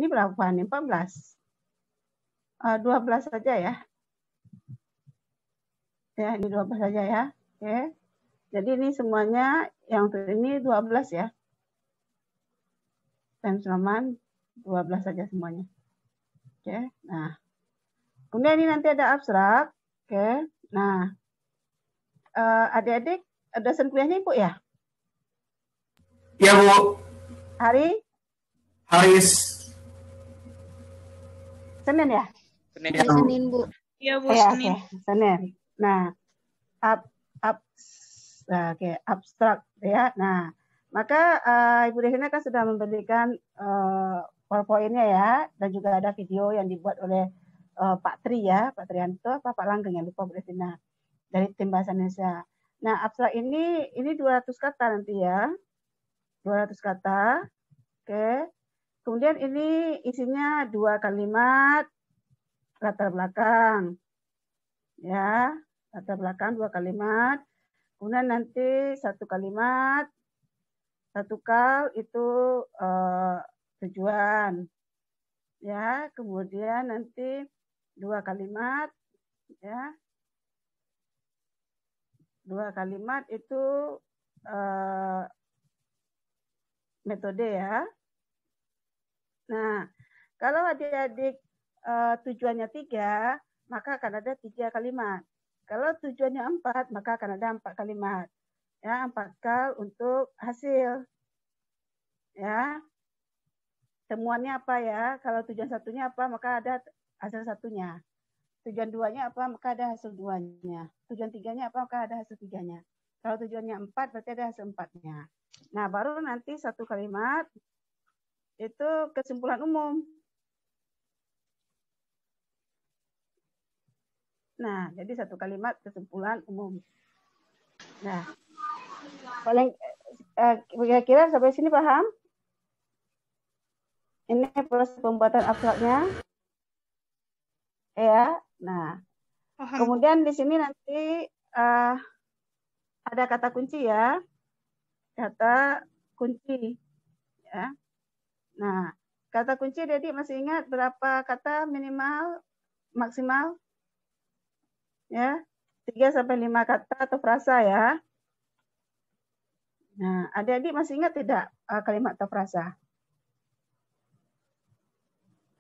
Ini berapa nih? 14. 12 saja ya. Ya, ini 12 saja ya. Oke. Jadi ini semuanya yang ini 12 ya. Times Roman 12 saja semuanya. Oke. Nah, kemudian ini nanti ada abstrak. Oke. Nah, adik-adik dosen kuliahnya Ibu ya? Ya, Bu. Hari Senin ya? Ya, Senin, Bu. Iya, Bu, Ya, Senin. oke. Senin. Nah, abstrak ya. Nah, maka Ibu Desina kan sudah memberikan PowerPoint-nya ya, dan juga ada video yang dibuat oleh Pak Tri ya, Pak Trianto, Pak Langgeng yang lupa Bu Desina dari tim Bahasa Indonesia. Nah, abstrak ini 200 kata nanti ya. 200 kata. Oke. Kemudian ini isinya 2 kalimat latar belakang. Ya, latar belakang 2 kalimat. Kemudian nanti 1 kalimat, 1 kal itu tujuan. Ya, kemudian nanti 2 kalimat ya. 2 kalimat itu metode ya. Nah, kalau adik-adik tujuannya 3, maka akan ada 3 kalimat. Kalau tujuannya 4, maka akan ada 4 kalimat. Ya, 4 kal untuk hasil. Ya. Temuannya apa ya? Kalau tujuan satunya apa, maka ada hasil satunya. Tujuan 2-nya apa, maka ada hasil 2-nya. Tujuan 3-nya apa, maka ada hasil 3-nya. Kalau tujuannya 4, berarti ada hasil 4-nya. Nah, baru nanti 1 kalimat itu kesimpulan umum. Nah, jadi 1 kalimat kesimpulan umum. Nah, paling kira-kira sampai sini paham? Ini proses pembuatan abstraknya. Ya, nah. Paham. Kemudian di sini nanti ada kata kunci ya. Kata kunci. Ya. Nah, kata kunci jadi masih ingat berapa kata minimal, maksimal? Ya, 3 sampai 5 kata atau frasa ya. Nah, adik-adik masih ingat tidak kalimat atau frasa?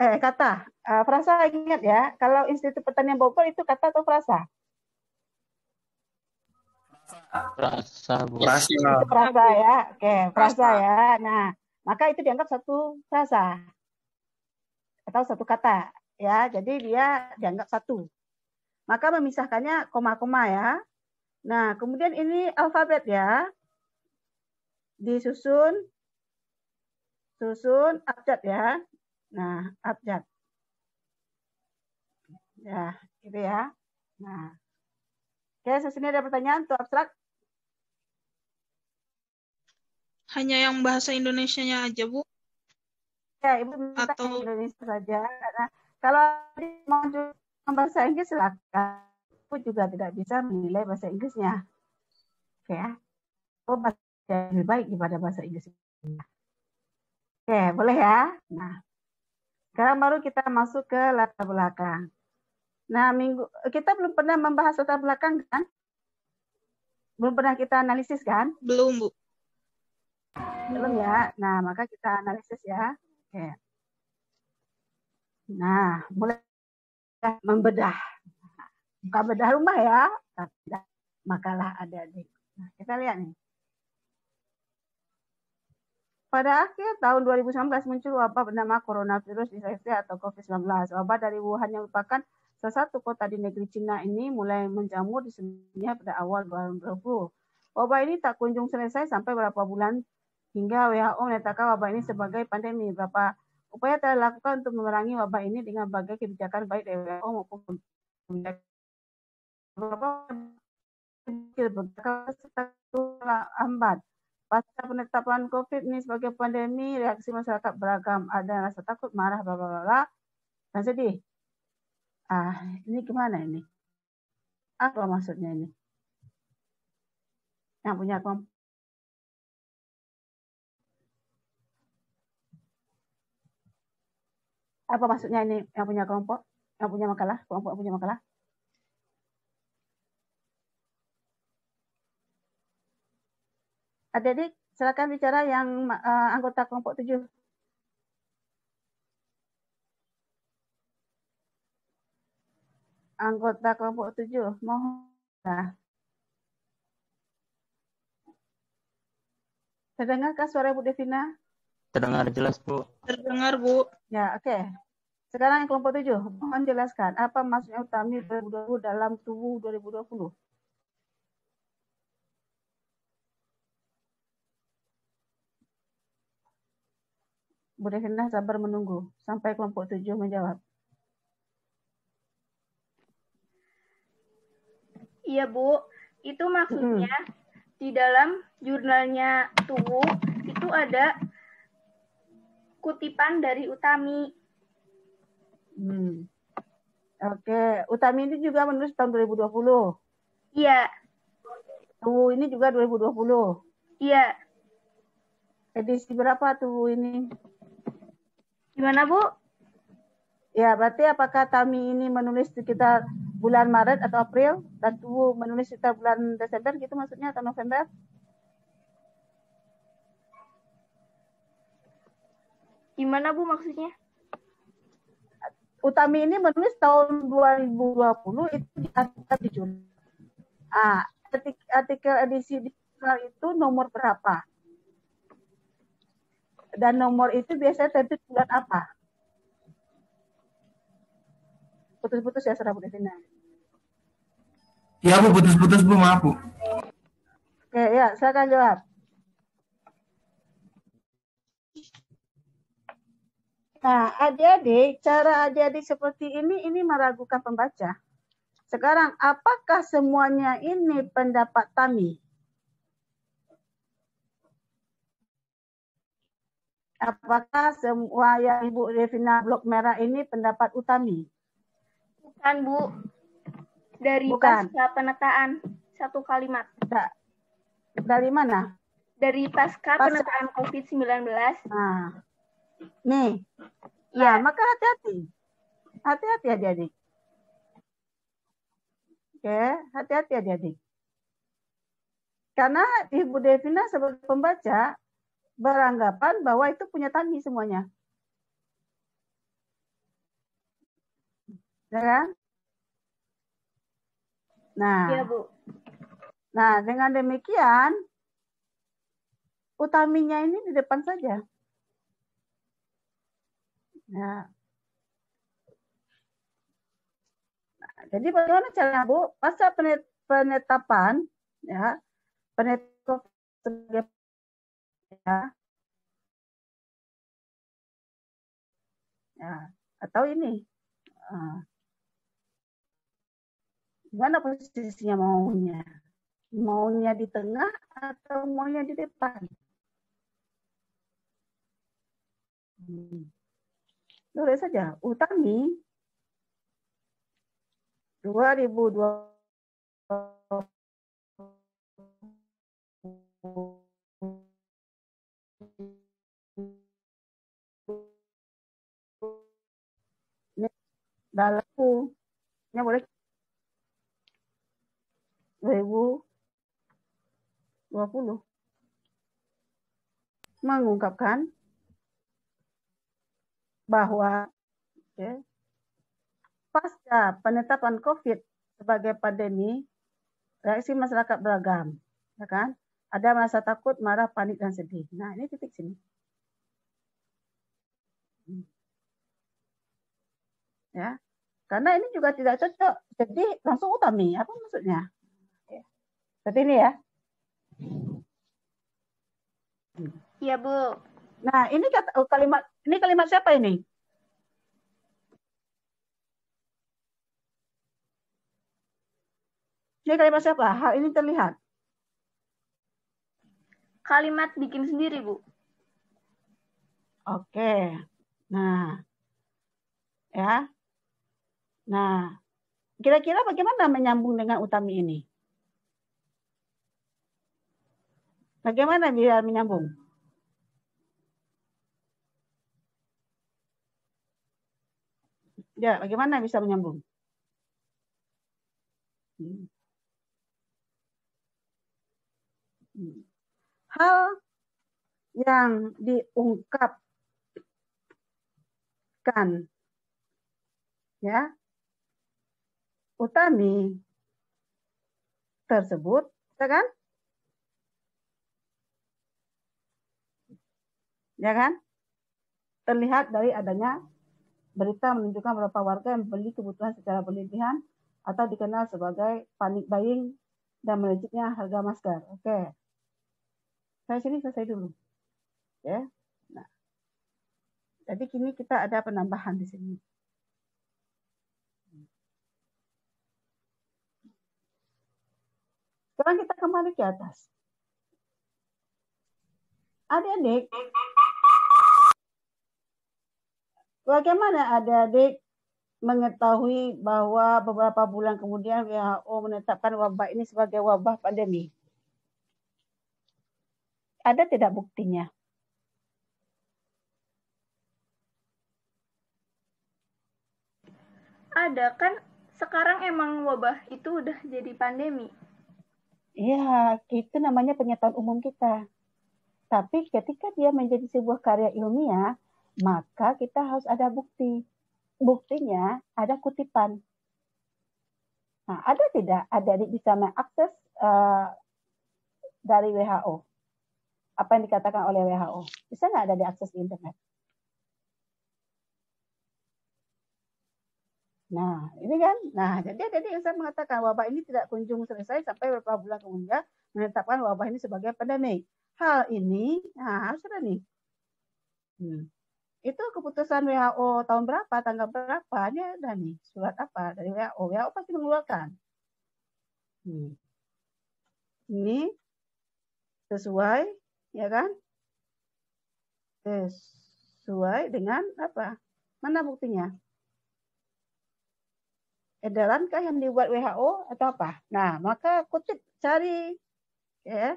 Kata. Frasa ingat ya. Kalau Institut Pertanian Bogor itu kata atau frasa? Frasa, Bu. Itu frasa ya. Oke, frasa ya. Nah, maka itu dianggap satu frasa atau satu kata ya. Jadi dia dianggap satu. Maka memisahkannya koma-koma ya. Nah, kemudian ini alfabet ya. Disusun abjad ya. Nah, abjad. Ya, gitu ya. Nah. Oke, sini ada pertanyaan untuk abstrak? Hanya yang bahasa Indonesianya aja, Bu. Ya, Ibu minta Atau Indonesia saja. Karena kalau mau bahasa Inggris silakan. Ibu juga tidak bisa menilai bahasa Inggrisnya. Oke ya. Oh, bahasa lebih baik daripada bahasa Inggris. Oke, boleh ya. Nah, sekarang baru kita masuk ke latar belakang. Nah, kita belum pernah membahas latar belakang kan? Belum pernah kita analisis kan? belum, Bu. Belum ya. Nah, maka kita analisis ya. Oke. Nah, mulai membedah. Bukan bedah rumah ya, tapi makalah adik-adik. Nah, kita lihat nih. Pada akhir tahun 2019 muncul wabah bernama coronavirus infeksi atau COVID-19. Wabah dari Wuhan yang merupakan salah satu kota di negeri Cina ini mulai menjamur di seluruhnya pada awal 2020. Wabah ini tak kunjung selesai sampai beberapa bulan hingga WHO menyatakan wabah ini sebagai pandemi. Beberapa upaya telah dilakukan untuk memerangi wabah ini dengan berbagai kebijakan baik dari WHO maupun lambat. Pasca penetapan COVID ini sebagai pandemi, reaksi masyarakat beragam. Ada rasa takut, marah, bla bla bla, dan sedih. Ini gimana ini? Apa maksudnya ini? Yang punya komputer. Apa maksudnya ini yang punya kelompok, yang punya makalah, kelompok yang punya makalah? Adik-adik, silakan bicara yang anggota kelompok 7. Anggota kelompok 7, mohon. Nah. Terdengarkah suara Bu Devina? Terdengar jelas, Bu. Terdengar, Bu. Ya, oke. Sekarang yang kelompok 7, mohon jelaskan apa maksudnya utami 2020 dalam tubuh 2020. Bu Devina sabar menunggu sampai kelompok 7 menjawab. Iya, Bu. Itu maksudnya di dalam jurnalnya tubuh itu ada kutipan dari Utami. Oke, Utami ini juga menulis tahun 2020. Iya. Tubuh ini juga 2020. Iya. Edisi berapa tubuh ini? Gimana, Bu? Ya, berarti apakah Tami ini menulis sekitar bulan Maret atau April dan tubuh menulis sekitar bulan Desember gitu maksudnya atau November? Gimana, Bu, maksudnya? Utami ini menulis tahun 2020 itu diangkat di Juni. Artikel edisi di itu nomor berapa? Dan nomor itu biasanya terbit bulan apa? Putus-putus ya, Saudara Bu Devina. Ya Bu, putus-putus Bu, maaf Bu. Oke, ya, silakan jawab. Nah, adik-adik, cara adik-adik seperti ini meragukan pembaca. Sekarang, apakah semuanya ini pendapat Tami? Apakah semua yang Ibu Devina blok merah ini pendapat Utami? Bukan, Bu. Dari pasca penetaan satu kalimat. Dari mana? Dari pasca penetaan COVID-19. Nah, nih. Nah, maka hati-hati. Hati-hati adik-adik. Oke, hati-hati adik-adik. Karena Ibu Devina sebagai pembaca beranggapan bahwa itu punya Tami semuanya. Ya kan? Nah, ya, Bu. Nah, dengan demikian, Utaminya ini di depan saja. Nah, jadi bagaimana caranya, Bu? Pasca penetapan, ya, penetapan sebagai ya, atau ini, gimana posisinya maunya? Maunya di tengah atau maunya di depan? Tulis saja, Utami 2020 dalam boleh 2020 mengungkapkan bahwa pasca penetapan COVID sebagai pandemi, reaksi masyarakat beragam, ya kan? Ada merasa takut, marah, panik, dan sedih. Nah, ini titik sini. Ya, karena ini juga tidak cocok. Jadi langsung Utami, apa maksudnya? Seperti ini ya. Iya, Bu. Nah, ini kalimat siapa ini? Ini kalimat siapa? Hal ini terlihat. Kalimat bikin sendiri, Bu. Oke. Nah. Ya. Nah, kira-kira bagaimana menyambung dengan Utami ini? Bagaimana biar menyambung? Ya, bagaimana bisa menyambung? Hal yang diungkapkan, ya, utami tersebut, ya kan? Ya kan? Terlihat dari adanya berita menunjukkan beberapa warga yang membeli kebutuhan secara berlebihan atau dikenal sebagai panic buying dan melejitnya harga masker. Oke. Saya sini selesai dulu. Ya. Nah, jadi kini kita ada penambahan di sini. Sekarang kita kembali ke atas. Adik-adik, bagaimana adik-adik mengetahui bahwa beberapa bulan kemudian WHO menetapkan wabah ini sebagai wabah pandemi? Ada tidak buktinya? Ada kan, sekarang emang wabah itu udah jadi pandemi. Iya, itu namanya pernyataan umum kita. Tapi ketika dia menjadi sebuah karya ilmiah, maka kita harus ada bukti. Buktinya ada kutipan. Nah, ada tidak adik bisa mengakses dari WHO? Apa yang dikatakan oleh WHO? Bisa nggak ada diakses di internet? Nah, ini kan. Nah, jadi saya mengatakan wabah ini tidak kunjung selesai sampai beberapa bulan kemudian menetapkan wabah ini sebagai pandemi. Hal ini, nah harus ada nih. Itu keputusan WHO tahun berapa, tanggal berapa, ini ada nih surat apa dari WHO. WHO pasti mengeluarkan. Ini sesuai, ya kan? Sesuai dengan apa? Mana buktinya? Edarankah yang dibuat WHO atau apa? Nah, maka kutip, cari, ya,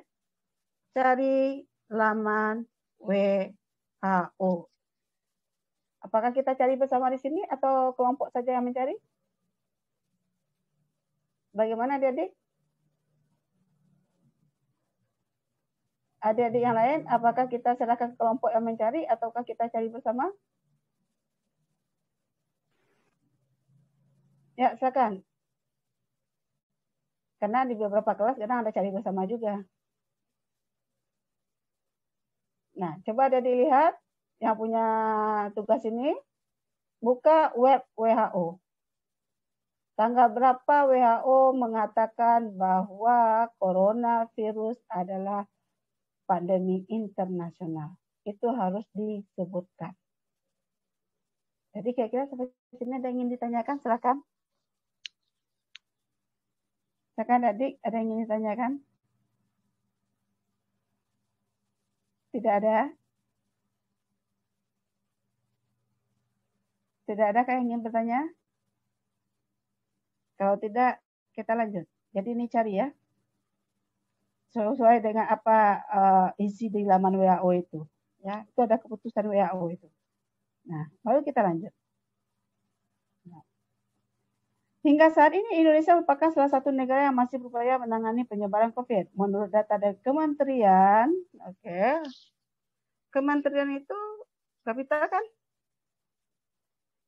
cari laman WHO. Apakah kita cari bersama di sini atau kelompok saja yang mencari? Bagaimana adik-adik? Adik-adik yang lain, apakah kita serahkan ke kelompok yang mencari ataukah kita cari bersama? Ya, silakan. Karena di beberapa kelas kadang ada cari bersama juga. Nah, coba ada dilihat yang punya tugas ini, buka web WHO. Tanggal berapa WHO mengatakan bahwa coronavirus adalah pandemi internasional? Itu harus disebutkan. Jadi kira-kira sampai sini ada yang ingin ditanyakan, silakan. Silakan adik, ada yang ingin ditanyakan? Tidak ada? Tidak ada yang ingin bertanya? Kalau tidak, kita lanjut. Jadi ini cari ya. Sesuai dengan apa isi di laman WHO itu. Ya, itu ada keputusan WHO itu. Nah, lalu kita lanjut. Hingga saat ini Indonesia merupakan salah satu negara yang masih berupaya menangani penyebaran COVID. Menurut data dari Kementerian, Kementerian itu kapital kan?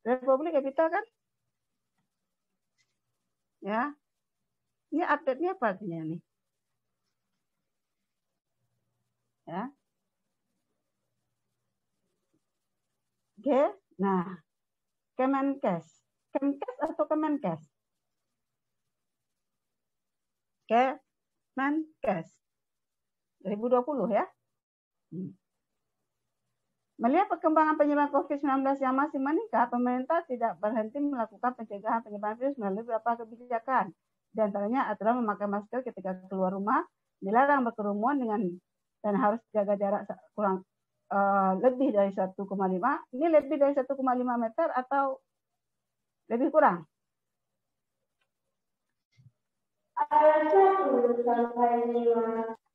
Republik kapital kan? Ya. Ini update-nya apa artinya nih? Ya. Oke. Nah, Kemenkes. Kemenkes atau Kemenkes? Kemenkes. 2020 ya. Melihat perkembangan penyebaran COVID-19 yang masih meningkat, pemerintah tidak berhenti melakukan pencegahan penyebaran virus melalui beberapa kebijakan. Di antaranya aturan memakai masker ketika keluar rumah, dilarang berkerumun dan harus jaga jarak kurang lebih dari 1,5. Ini lebih dari 1,5 meter atau lebih kurang?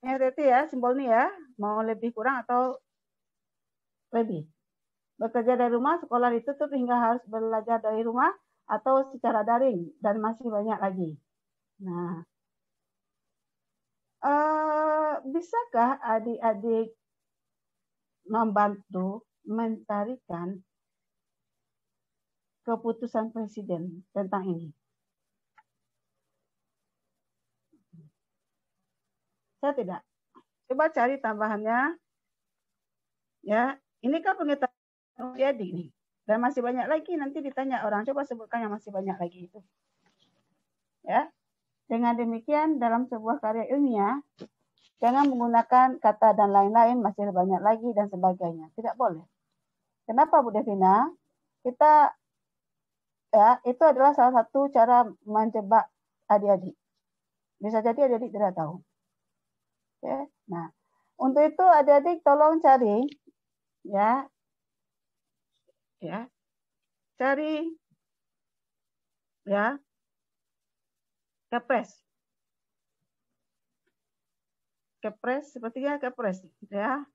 Ya, berarti ya simbol ini ya, mau lebih kurang atau lebih. bekerja dari rumah, sekolah ditutup hingga harus belajar dari rumah atau secara daring, dan masih banyak lagi. Nah, bisakah adik-adik membantu mencarikan keputusan presiden tentang ini? Saya tidak. Coba cari tambahannya. Ya, ini kan pengetahuan adik nih. Dan masih banyak lagi, nanti ditanya orang, coba sebutkan yang masih banyak lagi itu. Ya. Dengan demikian, dalam sebuah karya ilmiah, jangan menggunakan kata dan lain-lain, masih banyak lagi dan sebagainya. Tidak boleh. Kenapa, Bu Devina? Kita, ya, itu adalah salah satu cara menjebak adik-adik. Bisa jadi adik-adik tidak tahu. Oke. Nah, untuk itu adik-adik tolong cari, ya, cari, ya, Kepres, sepertinya Kepres, ya,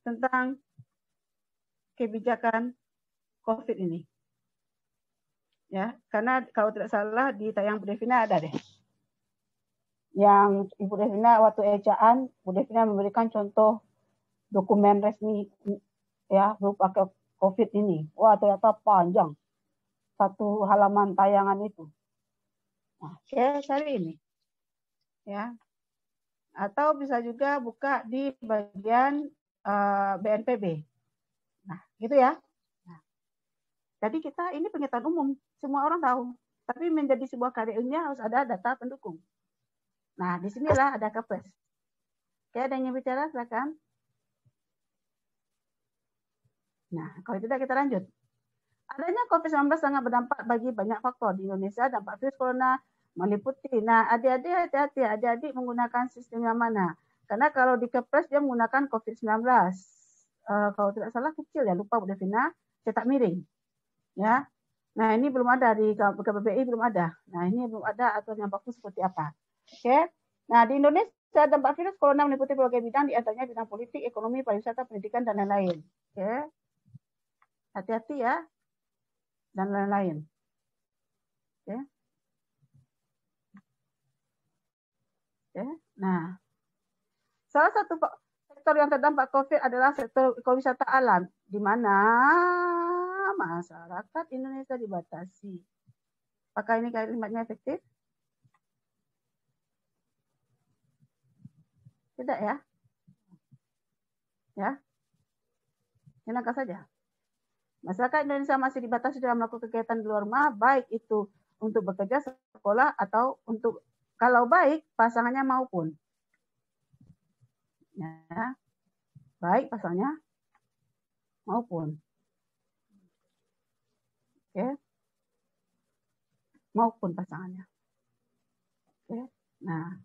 tentang kebijakan COVID ini, ya, karena kalau tidak salah di tayang Bu Devina ada deh, yang Ibu Devina waktu ejaan, Bu Devina memberikan contoh dokumen resmi, ya, berupa COVID ini. Wah, ternyata panjang, satu halaman tayangan itu. Nah, saya cari ini, ya. Atau bisa juga buka di bagian BNPB. Nah, gitu ya. Nah, jadi kita ini pengetahuan umum, semua orang tahu. Tapi menjadi sebuah karya ilmiah harus ada data pendukung. Nah, disinilah ada Kepres. Oke, ada yang bicara, silakan. Nah, kalau tidak kita lanjut. Adanya COVID-19 sangat berdampak bagi banyak faktor di Indonesia. Dampak virus corona meliputi. Nah, adik-adik hati-hati, adik-adik menggunakan sistem yang mana? Karena kalau di Kepres dia menggunakan COVID-19. Kalau tidak salah kecil ya, lupa Bu Devina, cetak miring. Ya. Nah, ini belum ada di KBBI, belum ada. Nah, ini belum ada aturan yang bagus seperti apa. Oke. Nah, di Indonesia dampak virus corona meliputi berbagai bidang, di antaranya bidang politik, ekonomi, pariwisata, pendidikan, dan lain-lain. Oke. Hati-hati ya. Dan lain-lain. Oke. Oke. Nah, salah satu sektor yang terdampak COVID adalah sektor ekowisata alam, di mana masyarakat Indonesia dibatasi. Apakah ini kalimatnya efektif? Tidak ya? Ya? Enak saja. Masyarakat Indonesia masih dibatasi dalam melakukan kegiatan di luar rumah, baik itu untuk bekerja, sekolah, atau untuk, kalau baik, pasangannya maupun. Ya, baik pasangannya maupun. Oke. Maupun pasangannya. Oke. Nah,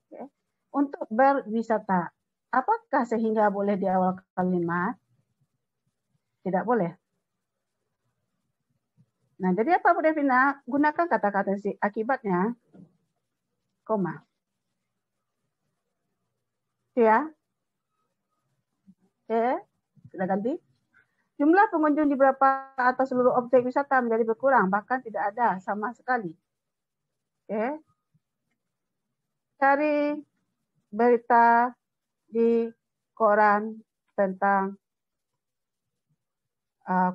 oke. Untuk berwisata, apakah sehingga boleh di awal kalimat? Tidak boleh. Nah, jadi apa Bu Devina? Gunakan kata-kata si akibatnya, koma. Ya. Oke, sudah ganti. Jumlah pengunjung di beberapa atau seluruh objek wisata menjadi berkurang, bahkan tidak ada sama sekali. Oke. Cari berita di koran tentang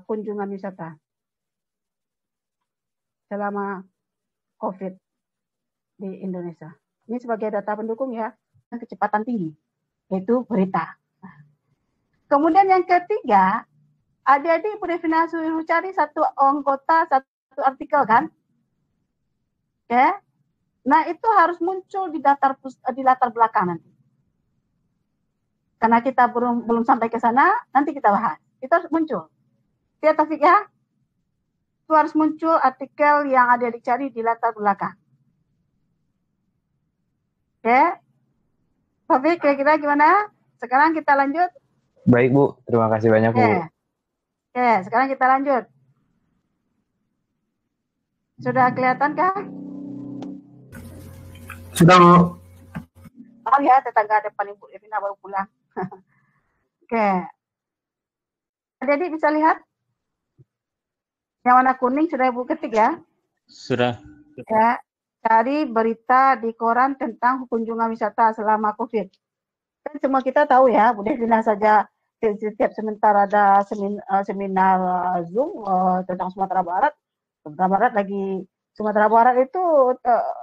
kunjungan wisata selama COVID di Indonesia. Ini sebagai data pendukung ya, kecepatan tinggi, yaitu berita. Kemudian yang ketiga, adik-adik Bu Devina suruh cari satu anggota, satu artikel kan? Oke. Nah, itu harus muncul di latar belakang nanti. Karena kita belum sampai ke sana, nanti kita bahas. Itu harus muncul. Ya, Taufik ya? Itu harus muncul artikel yang adik-adik cari di latar belakang. Oke. Taufik, kira-kira gimana? Sekarang kita lanjut. Baik, Bu. Terima kasih banyak, Bu. Oke, sekarang kita lanjut. Sudah kelihatan kah? Sudah, Bu. Oh ya, tetangga depan Ibu Devina baru pulang. Oke. Adik-adik bisa lihat? Yang warna kuning sudah Ibu ketik ya? Sudah. Ya, cari berita di koran tentang kunjungan wisata selama COVID. Kan semua kita tahu ya, Bu Devina saja setiap sebentar ada seminar Zoom tentang Sumatera Barat. Sumatera Barat itu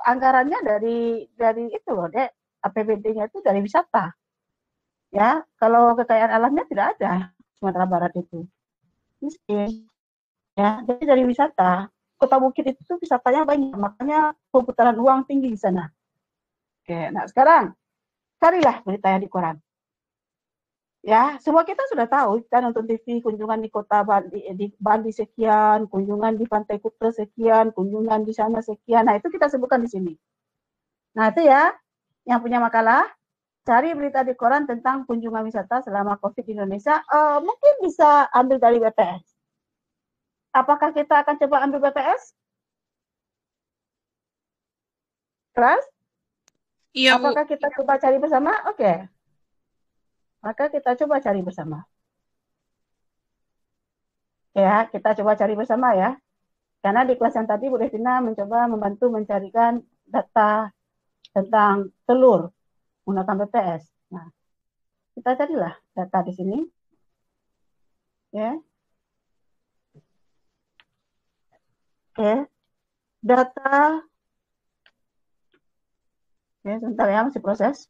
anggarannya dari itu loh, Dek. APBD-nya itu dari wisata. Ya, kalau kekayaan alamnya tidak ada Sumatera Barat itu. Miskin. Ya, jadi dari wisata. Kota Bukit itu wisatanya banyak, makanya perputaran uang tinggi di sana. Oke, nah sekarang carilah berita yang di koran. Ya, semua kita sudah tahu, kita nonton TV, kunjungan di kota Bali sekian, kunjungan di Pantai Kuta sekian, kunjungan di sana sekian. Nah, itu kita sebutkan di sini. Nah, itu ya, yang punya makalah, cari berita di koran tentang kunjungan wisata selama COVID di Indonesia. Mungkin bisa ambil dari BTS. Apakah kita akan coba ambil BTS? Kelas? Iya, Bu. Apakah kita coba cari bersama? Oke. Maka kita coba cari bersama. Ya, kita coba cari bersama ya. Karena di kelas yang tadi Bu Devina mencoba membantu mencarikan data tentang telur menggunakan BTS. Nah, kita carilah data di sini. Ya. Oke. Data. Oke, sebentar ya, masih proses.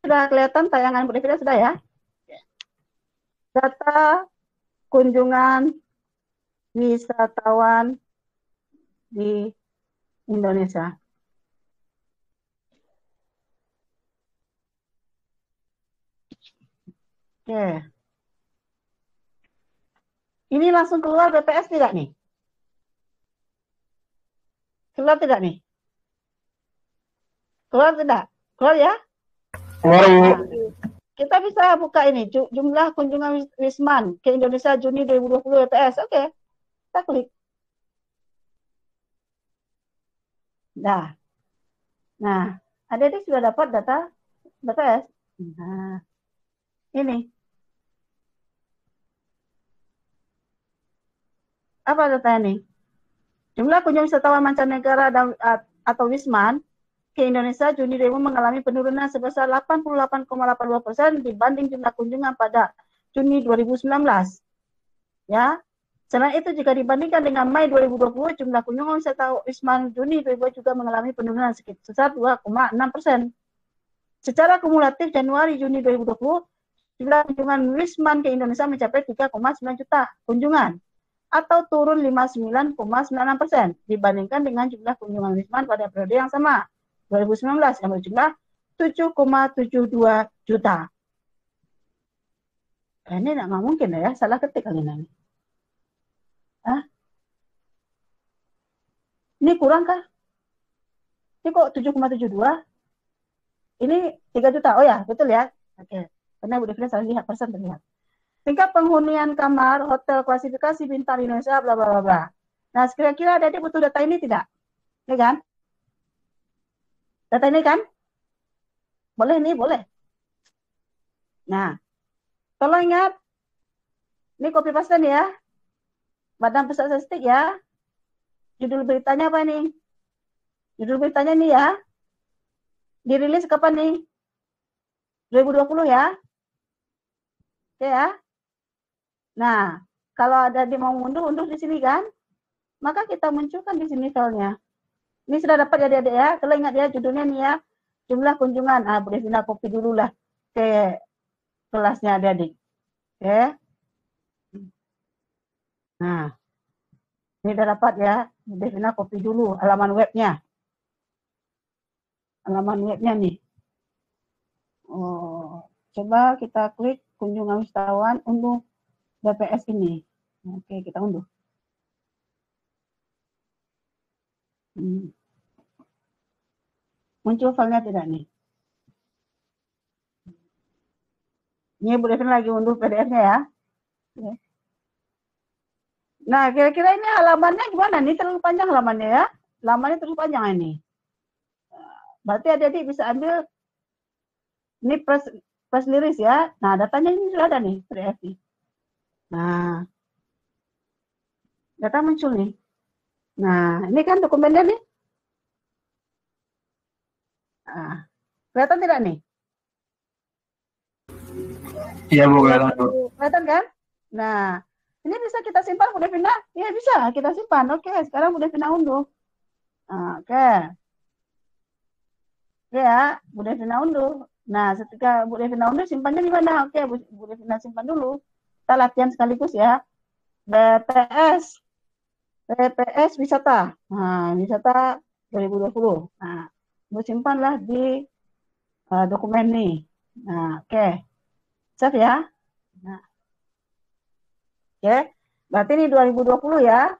Sudah kelihatan tayangan Bu Devina sudah ya? Data kunjungan wisatawan di Indonesia. Oke. Ini langsung keluar BPS tidak nih? Keluar tidak nih? Keluar tidak? Keluar ya? Keluar, Bu. Nah, kita bisa buka ini, jumlah kunjungan Wisman ke Indonesia Juni 2020 BPS. Oke, kita klik. Nah, adik-adik sudah dapat data BPS. Nah, ini. Apa data ini? Jumlah kunjungan wisatawan mancanegara atau Wisman ke Indonesia Juni 2020 mengalami penurunan sebesar 88,82% dibanding jumlah kunjungan pada Juni 2019. Ya. Selain itu, jika dibandingkan dengan Mei 2020, jumlah kunjungan wisata Wisman Juni 2020 juga mengalami penurunan sebesar 2,6%. Secara kumulatif Januari-Juni 2020, jumlah kunjungan Wisman ke Indonesia mencapai 3,9 juta kunjungan atau turun 59,96% dibandingkan dengan jumlah kunjungan Wisman pada periode yang sama 2019 yang berjumlah 7,72 juta. Ini nggak mungkin ya, salah ketik kali ini. Ini kurang kah? Ini kok 7,72? Ini 3 juta. Oh ya, betul ya. Oke. Karena Bu Devina salah lihat persen terlihat. Tingkat penghunian kamar hotel klasifikasi bintang Indonesia bla bla bla bla. Nah, kira-kira adik butuh data ini tidak? Ini kan? Data ini kan? Boleh nih, boleh. Nah, tolong ingat. Ini copy paste nih ya. Badan Pusat Statistik ya. Judul beritanya apa nih? Judul beritanya nih ya. Dirilis kapan nih? 2020 ya. Oke ya. Nah, kalau ada dia mau unduh di sini kan, maka kita munculkan di sini filenya. Ini sudah dapat ya adik-adik ya. Kalau ingat ya judulnya nih ya, jumlah kunjungan. Bu Devina copy dulu lah ke kelasnya adik-adik. Oke. Nah, ini udah dapat ya. Bu Devina copy dulu halaman webnya. Halaman webnya nih. Oh, coba kita klik kunjungan wisatawan unduh BPS ini. Oke, kita unduh. Muncul filenya tidak nih? Ini Bu Devina lagi unduh PDF-nya ya. Nah, kira-kira ini halamannya gimana? Ini terlalu panjang halamannya ya. Halamannya terlalu panjang ini. Berarti adik-adik bisa ambil Ini press release ya. Nah, datanya ini sudah ada nih, PDFI. Nah, data muncul nih. Nah, ini kan dokumennya nih. Nah, kelihatan tidak nih? Iya Bu, kelihatan Bu. Kelihatan kan? Nah, ini bisa kita simpan Bu Devina? Ya bisa, kita simpan. Oke, sekarang Bu Devina unduh. Nah, oke. Oke ya, Bu Devina unduh. Nah, ketika Bu Devina unduh, simpannya di mana? Oke, Bu Devina simpan dulu. Kita latihan sekaligus ya. BPS. BPS wisata. Nah, wisata 2020. Nah, Bu simpanlah di dokumen nih. Nah, oke. Save ya. Nah, oke. Berarti ini 2020 ya.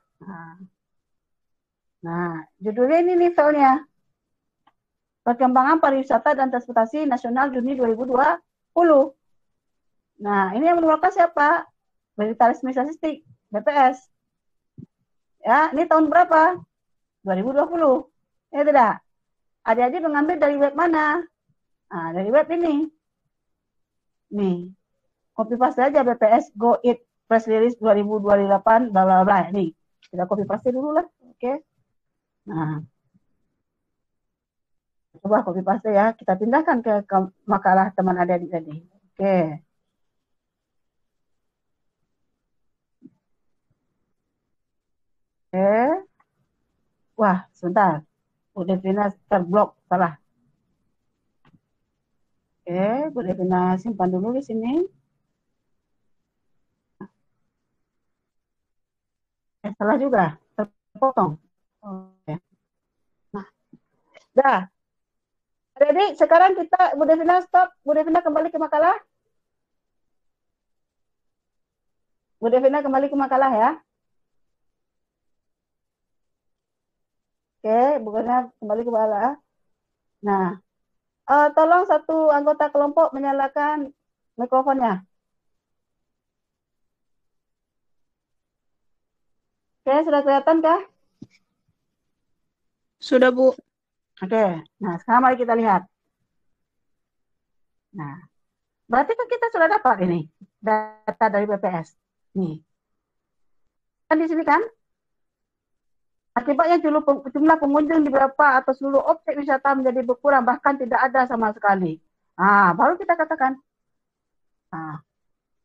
Nah, judulnya ini nih filenya. Perkembangan pariwisata dan transportasi nasional Juni 2020. Nah, ini yang mengeluarkan siapa? Berita Resmi Statistik, BPS. Ya, ini tahun berapa? 2020. Ya tidak? Adik-adik mengambil dari web mana? Nah, dari web ini. Nih. Copy paste aja BPS Go It Press Release 2028 bla bla bla. Nih, kita copy paste dulu lah. Oke. Nah. Coba copy paste ya. Kita pindahkan ke makalah teman adik-adik tadi. Oke. Oke. Wah, sebentar. Udah Devina terblok, salah. Oke, Bu Devina simpan dulu di sini. Salah juga, terpotong. Oke. Nah, dah. Jadi sekarang kita, Bu Devina stop. Bu Devina kembali ke makalah. Bu Devina kembali ke makalah ya. Oke, Bu Devina kembali ke makalah. Nah, tolong satu anggota kelompok menyalakan mikrofonnya. Oke, sudah kelihatan kah? Sudah, Bu. Oke, nah sekarang mari kita lihat. Nah, berarti kan kita sudah dapat ini data dari BPS. Nih, kan di sini kan? Akibatnya jumlah pengunjung di beberapa atau seluruh objek wisata menjadi berkurang, bahkan tidak ada sama sekali. Nah, baru kita katakan. Nah,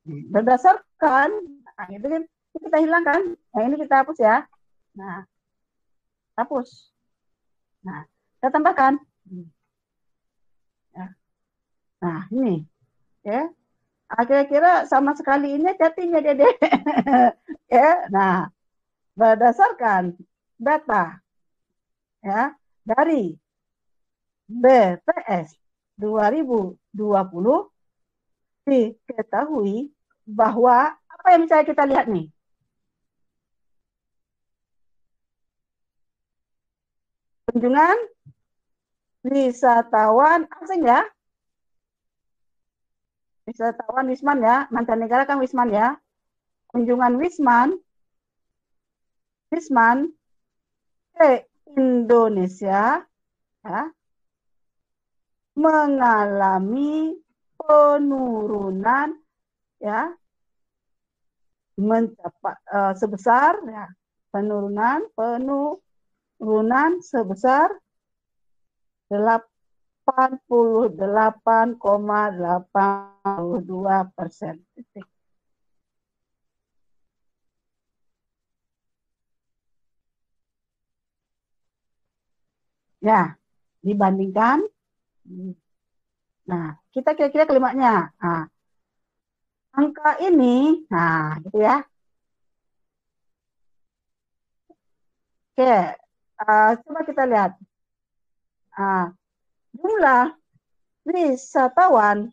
berdasarkan, nah, itu kan kita hilangkan. Nah, ini kita hapus ya. Nah, hapus. Nah, kita tambahkan. Nah, ini. Ya. Kira-kira sama sekali ini jadinya Dede. Ya, nah, berdasarkan data ya dari BPS 2020 diketahui bahwa apa yang bisa kita lihat nih? Kunjungan wisatawan asing ya. Wisatawan Wisman ya, mancanegara kan Wisman ya. Kunjungan Wisman ke Indonesia ya, mengalami penurunan ya, mencapai sebesar ya, penurunan sebesar 88,82%. Ya, dibandingkan. Nah, kita kira-kira kalimatnya. Nah, angka ini, nah, gitu ya. Oke, coba kita lihat. Jumlah wisatawan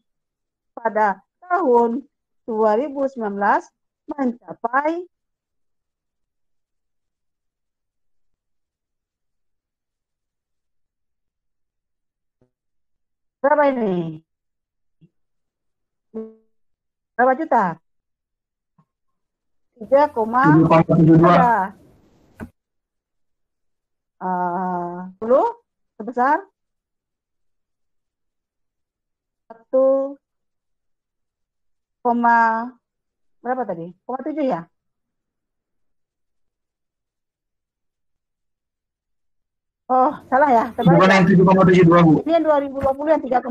pada tahun 2019 mencapai berapa ini? Berapa juta? 3,3 10 sebesar berapa tadi? 7 ya? Oh, salah ya. Terbalik Bukan ya. yang 7,72 Bu. Ini yang 2020 yang 3,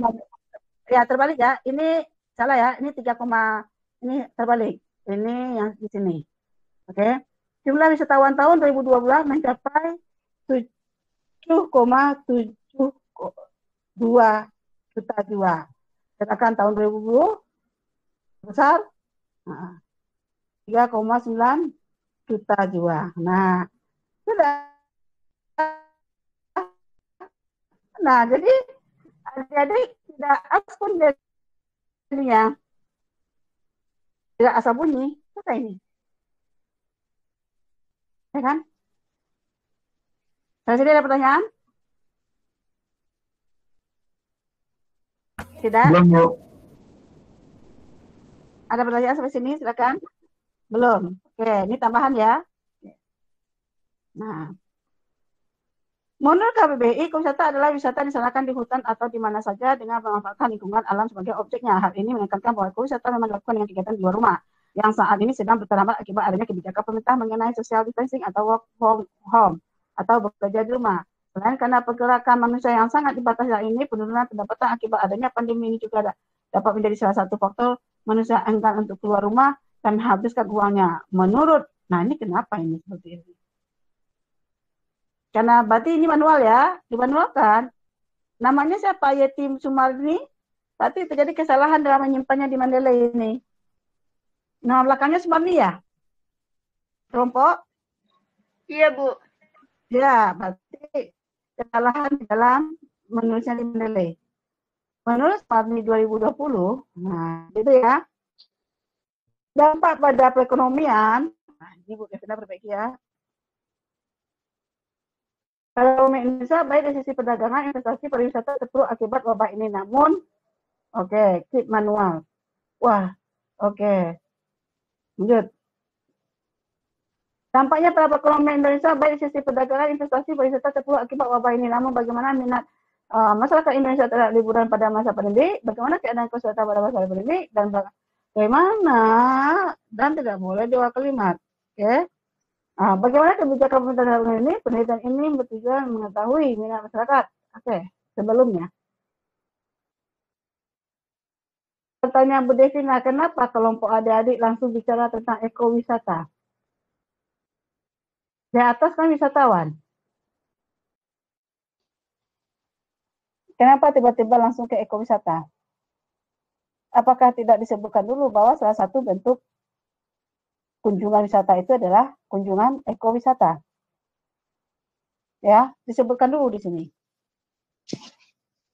ya terbalik ya. Ini salah ya. Ini 3, ini terbalik. Ini yang di sini. Oke. Jumlah wisatawan tahun 2012 mencapai 7,72 juta jiwa. Sedangkan tahun 2020 besar 3,9 juta jiwa. Nah, sudah. Nah, jadi adik-adik tidak apapun jadinya, tidak asal bunyi, apa ini? Ya kan? Dari sini ada pertanyaan? Tidak? Belum Bu. Ada pertanyaan sampai sini? Silakan. Belum. Oke, ini tambahan ya. Nah, menurut KBBI, ekowisata adalah wisata yang dilaksanakan di hutan atau di mana saja dengan memanfaatkan lingkungan alam sebagai objeknya. Hal ini menekankan bahwa ekowisata memang dilakukan dengan kegiatan di luar rumah yang saat ini sedang bertambah akibat adanya kebijakan pemerintah mengenai social distancing atau work from home atau bekerja di rumah. Selain karena pergerakan manusia yang sangat dibatasi hal ini, penurunan pendapatan akibat adanya pandemi ini juga dapat menjadi salah satu faktor manusia enggan untuk keluar rumah dan menghabiskan uangnya. Nah ini kenapa ini seperti ini? Karena berarti ini manual ya, dimanualkan. Namanya siapa? Yetim Sumarni. Tapi terjadi kesalahan dalam menyimpannya di Mandalay ini. Nama belakangnya Sumarni ya? Kelompok? Iya, Bu. Ya, berarti kesalahan dalam menulisnya di Mandalay. Menurut Sumarni 2020, nah itu ya. Dampak pada perekonomian, nah ini Bu Kevina perbaiki ya. Kalau Indonesia baik dari sisi perdagangan, investasi, pariwisata terpuruk akibat wabah ini. Namun, oke, klik manual. Wah, oke. Lanjut. Dampaknya pada perekonomian Indonesia baik dari sisi perdagangan, investasi, pariwisata terpuruk akibat wabah ini. Namun, bagaimana minat masyarakat Indonesia terhadap liburan pada masa pandemi? Bagaimana keadaan kesehatan pada masa pandemi? Dan bagaimana? Dan tidak boleh dua kalimat. Oke. Bagaimana kebijakan pemerintah dalam ini? Penelitian ini bertujuan mengetahui minat masyarakat. Oke, sebelumnya. Pertanyaan Bu Devina, kenapa kelompok adik-adik langsung bicara tentang ekowisata? Di atas kan wisatawan. Kenapa tiba-tiba langsung ke ekowisata? Apakah tidak disebutkan dulu bahwa salah satu bentuk kunjungan wisata itu adalah kunjungan ekowisata? Ya, disebutkan dulu di sini.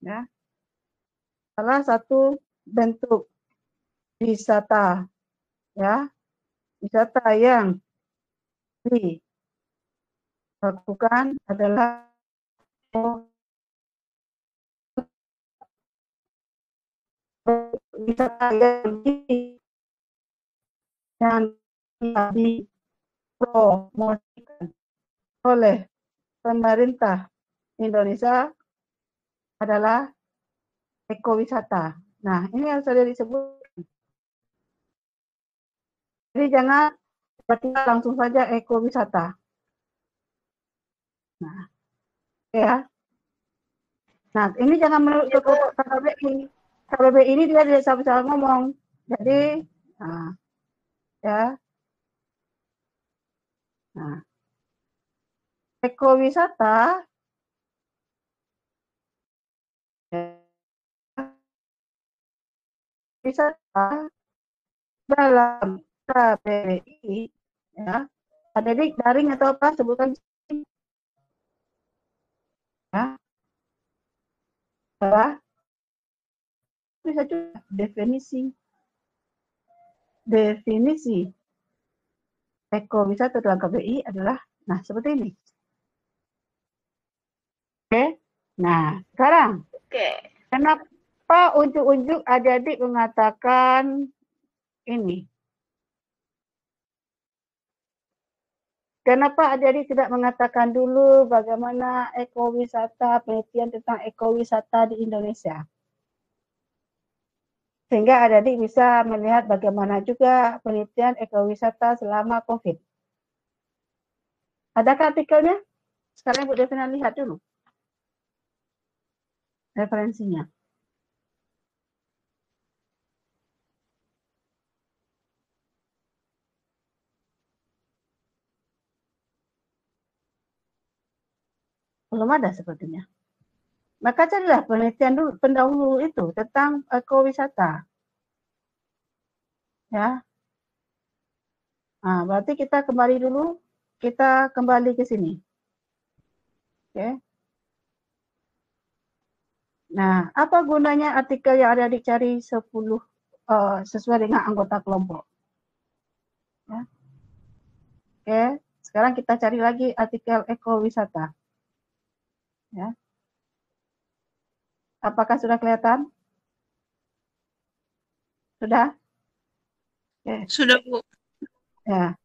Ya. Salah satu bentuk wisata, ya, wisata yang dilakukan adalah wisata yang dipromosikan oleh pemerintah Indonesia adalah ekowisata. Nah, ini yang sudah disebut. Jadi jangan tiba-tiba langsung saja ekowisata. Nah, ya. Nah, ini jangan menurut KBBI. KBBI ini dia tidak salah ngomong. Jadi, nah, ya. Nah, ekowisata wisata dalam KBBI, ya, ada di daring atau apa sebutkan ya, adalah bisa juga definisi ekowisata dalam KBBI adalah, nah seperti ini. Oke, nah sekarang, kenapa unjuk-unjuk adik-adik mengatakan ini? Kenapa adik-adik tidak mengatakan dulu bagaimana ekowisata, penelitian tentang ekowisata di Indonesia? Sehingga adik-adik bisa melihat bagaimana juga penelitian ekowisata selama COVID. Adakah artikelnya? Sekarang Bu Devina lihat dulu referensinya. Belum ada sepertinya. Maka carilah penelitian dulu, pendahulu itu tentang ekowisata. Ya. Nah, berarti kita kembali dulu, kita kembali ke sini. Oke. Nah, apa gunanya artikel yang ada dicari 10 sesuai dengan anggota kelompok? Ya. Oke, sekarang kita cari lagi artikel ekowisata. Ya. Apakah sudah kelihatan? Sudah? Oke. Sudah, Bu. Ya,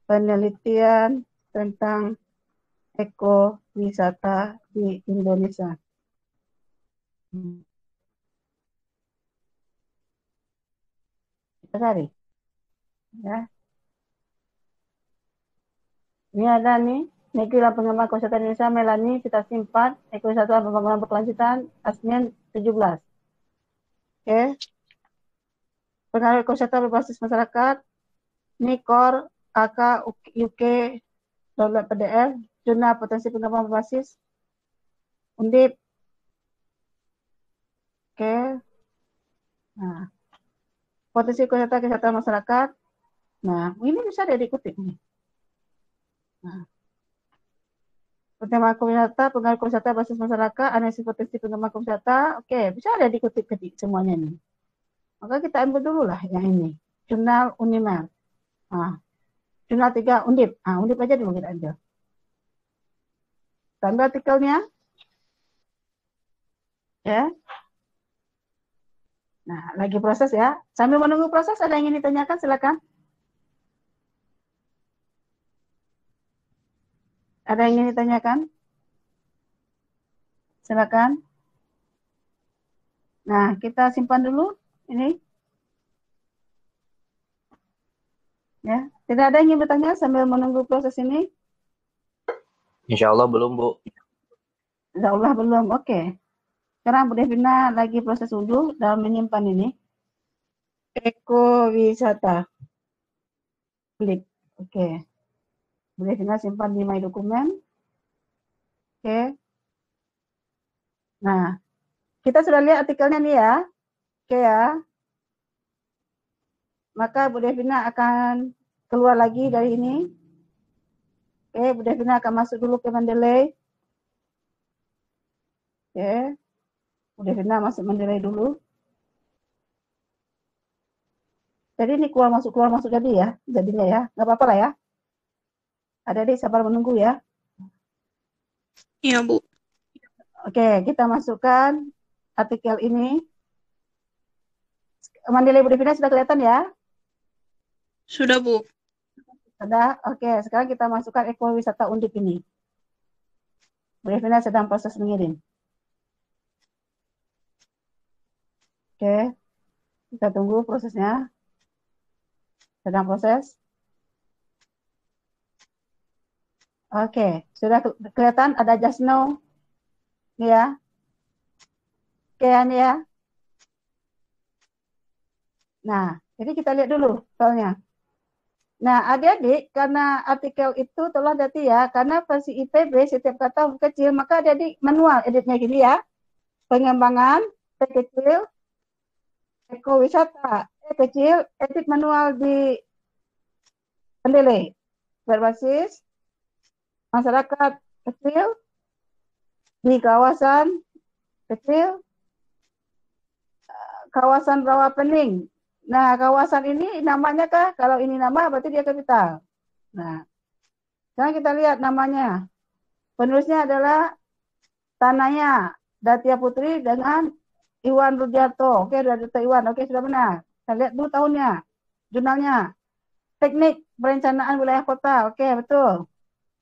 penelitian tentang ekowisata di Indonesia. Kita cari. Ya. Ini ada nih, Negeri dalam Pengembangan Ekowisata Indonesia, Melani, kita simpan, Ekowisata Pembangunan Berkelanjutan, Asmin 17. Oke. Pengaruh ekowisata berbasis masyarakat, NIKOR, AK, UK, Download PDF, Jurnal Potensi Pengembangan Berbasis, Undip. Oke. Nah, potensi ekowisata kesehatan masyarakat. Nah, ini bisa dikutip nih. Nah, tema ekowisata, pengaruh ekowisata basis masyarakat, analisis potensi pengembangan ekowisata. Oke, bisa ada dikutip-ketik semuanya nih. Maka kita ambil dulu lah yang ini. Jurnal Unimer. Nah, jurnal 3 Undip. Nah, Undip aja dulu kita ambil. Kita ambil artikelnya. Ya. Nah, lagi proses ya. Sambil menunggu proses, ada yang ingin ditanyakan, silakan. Ada yang ingin ditanyakan? Silakan. Nah, kita simpan dulu ini. Ya, tidak ada yang ingin bertanya sambil menunggu proses ini? Insya Allah belum, Bu. Insya Allah belum. Oke. Sekarang Bu Devina lagi proses dulu dalam menyimpan ini. Ekowisata. Klik. Oke. Bu Devina simpan di My Dokumen. Oke. Nah, kita sudah lihat artikelnya nih ya. Oke ya. Maka Bu Devina akan keluar lagi dari ini. Oke, Bu Devina akan masuk dulu ke Mendeley. Oke. Bu Devina masuk Mendeley dulu. Jadi ini keluar masuk jadi ya, jadinya ya. Nggak apa-apa lah ya. Adik-adik sabar menunggu ya. Iya, Bu. Oke, kita masukkan artikel ini. Mendeley Bu Devina sudah kelihatan ya? Sudah, Bu. Sudah. Oke, sekarang kita masukkan ekowisata Undip ini. Bu Devina sedang proses mengirim. Oke, kita tunggu prosesnya. Sedang proses. Oke, sudah kelihatan ada just now. Ini ya. Oke, ini ya. Nah, jadi kita lihat dulu soalnya. Nah, adik-adik, karena artikel itu telah dati ya, karena versi IPB setiap kata huruf kecil, maka adik-adik manual editnya gini ya. Pengembangan, P kecil, ekowisata, E kecil, edit manual di Mendeley. Berbasis masyarakat kecil, di kawasan kecil, kawasan rawa pening. Nah, kawasan ini namanya kah? Kalau ini nama berarti dia kapital. Nah, sekarang kita lihat namanya. Penulisnya adalah Tanaya Datia Putri dengan Iwan Rudiarto. Oke, Rudiarto Iwan. Oke, sudah benar. Kita lihat dulu tahunnya. Jurnalnya. Teknik Perencanaan Wilayah Kota. Oke, betul.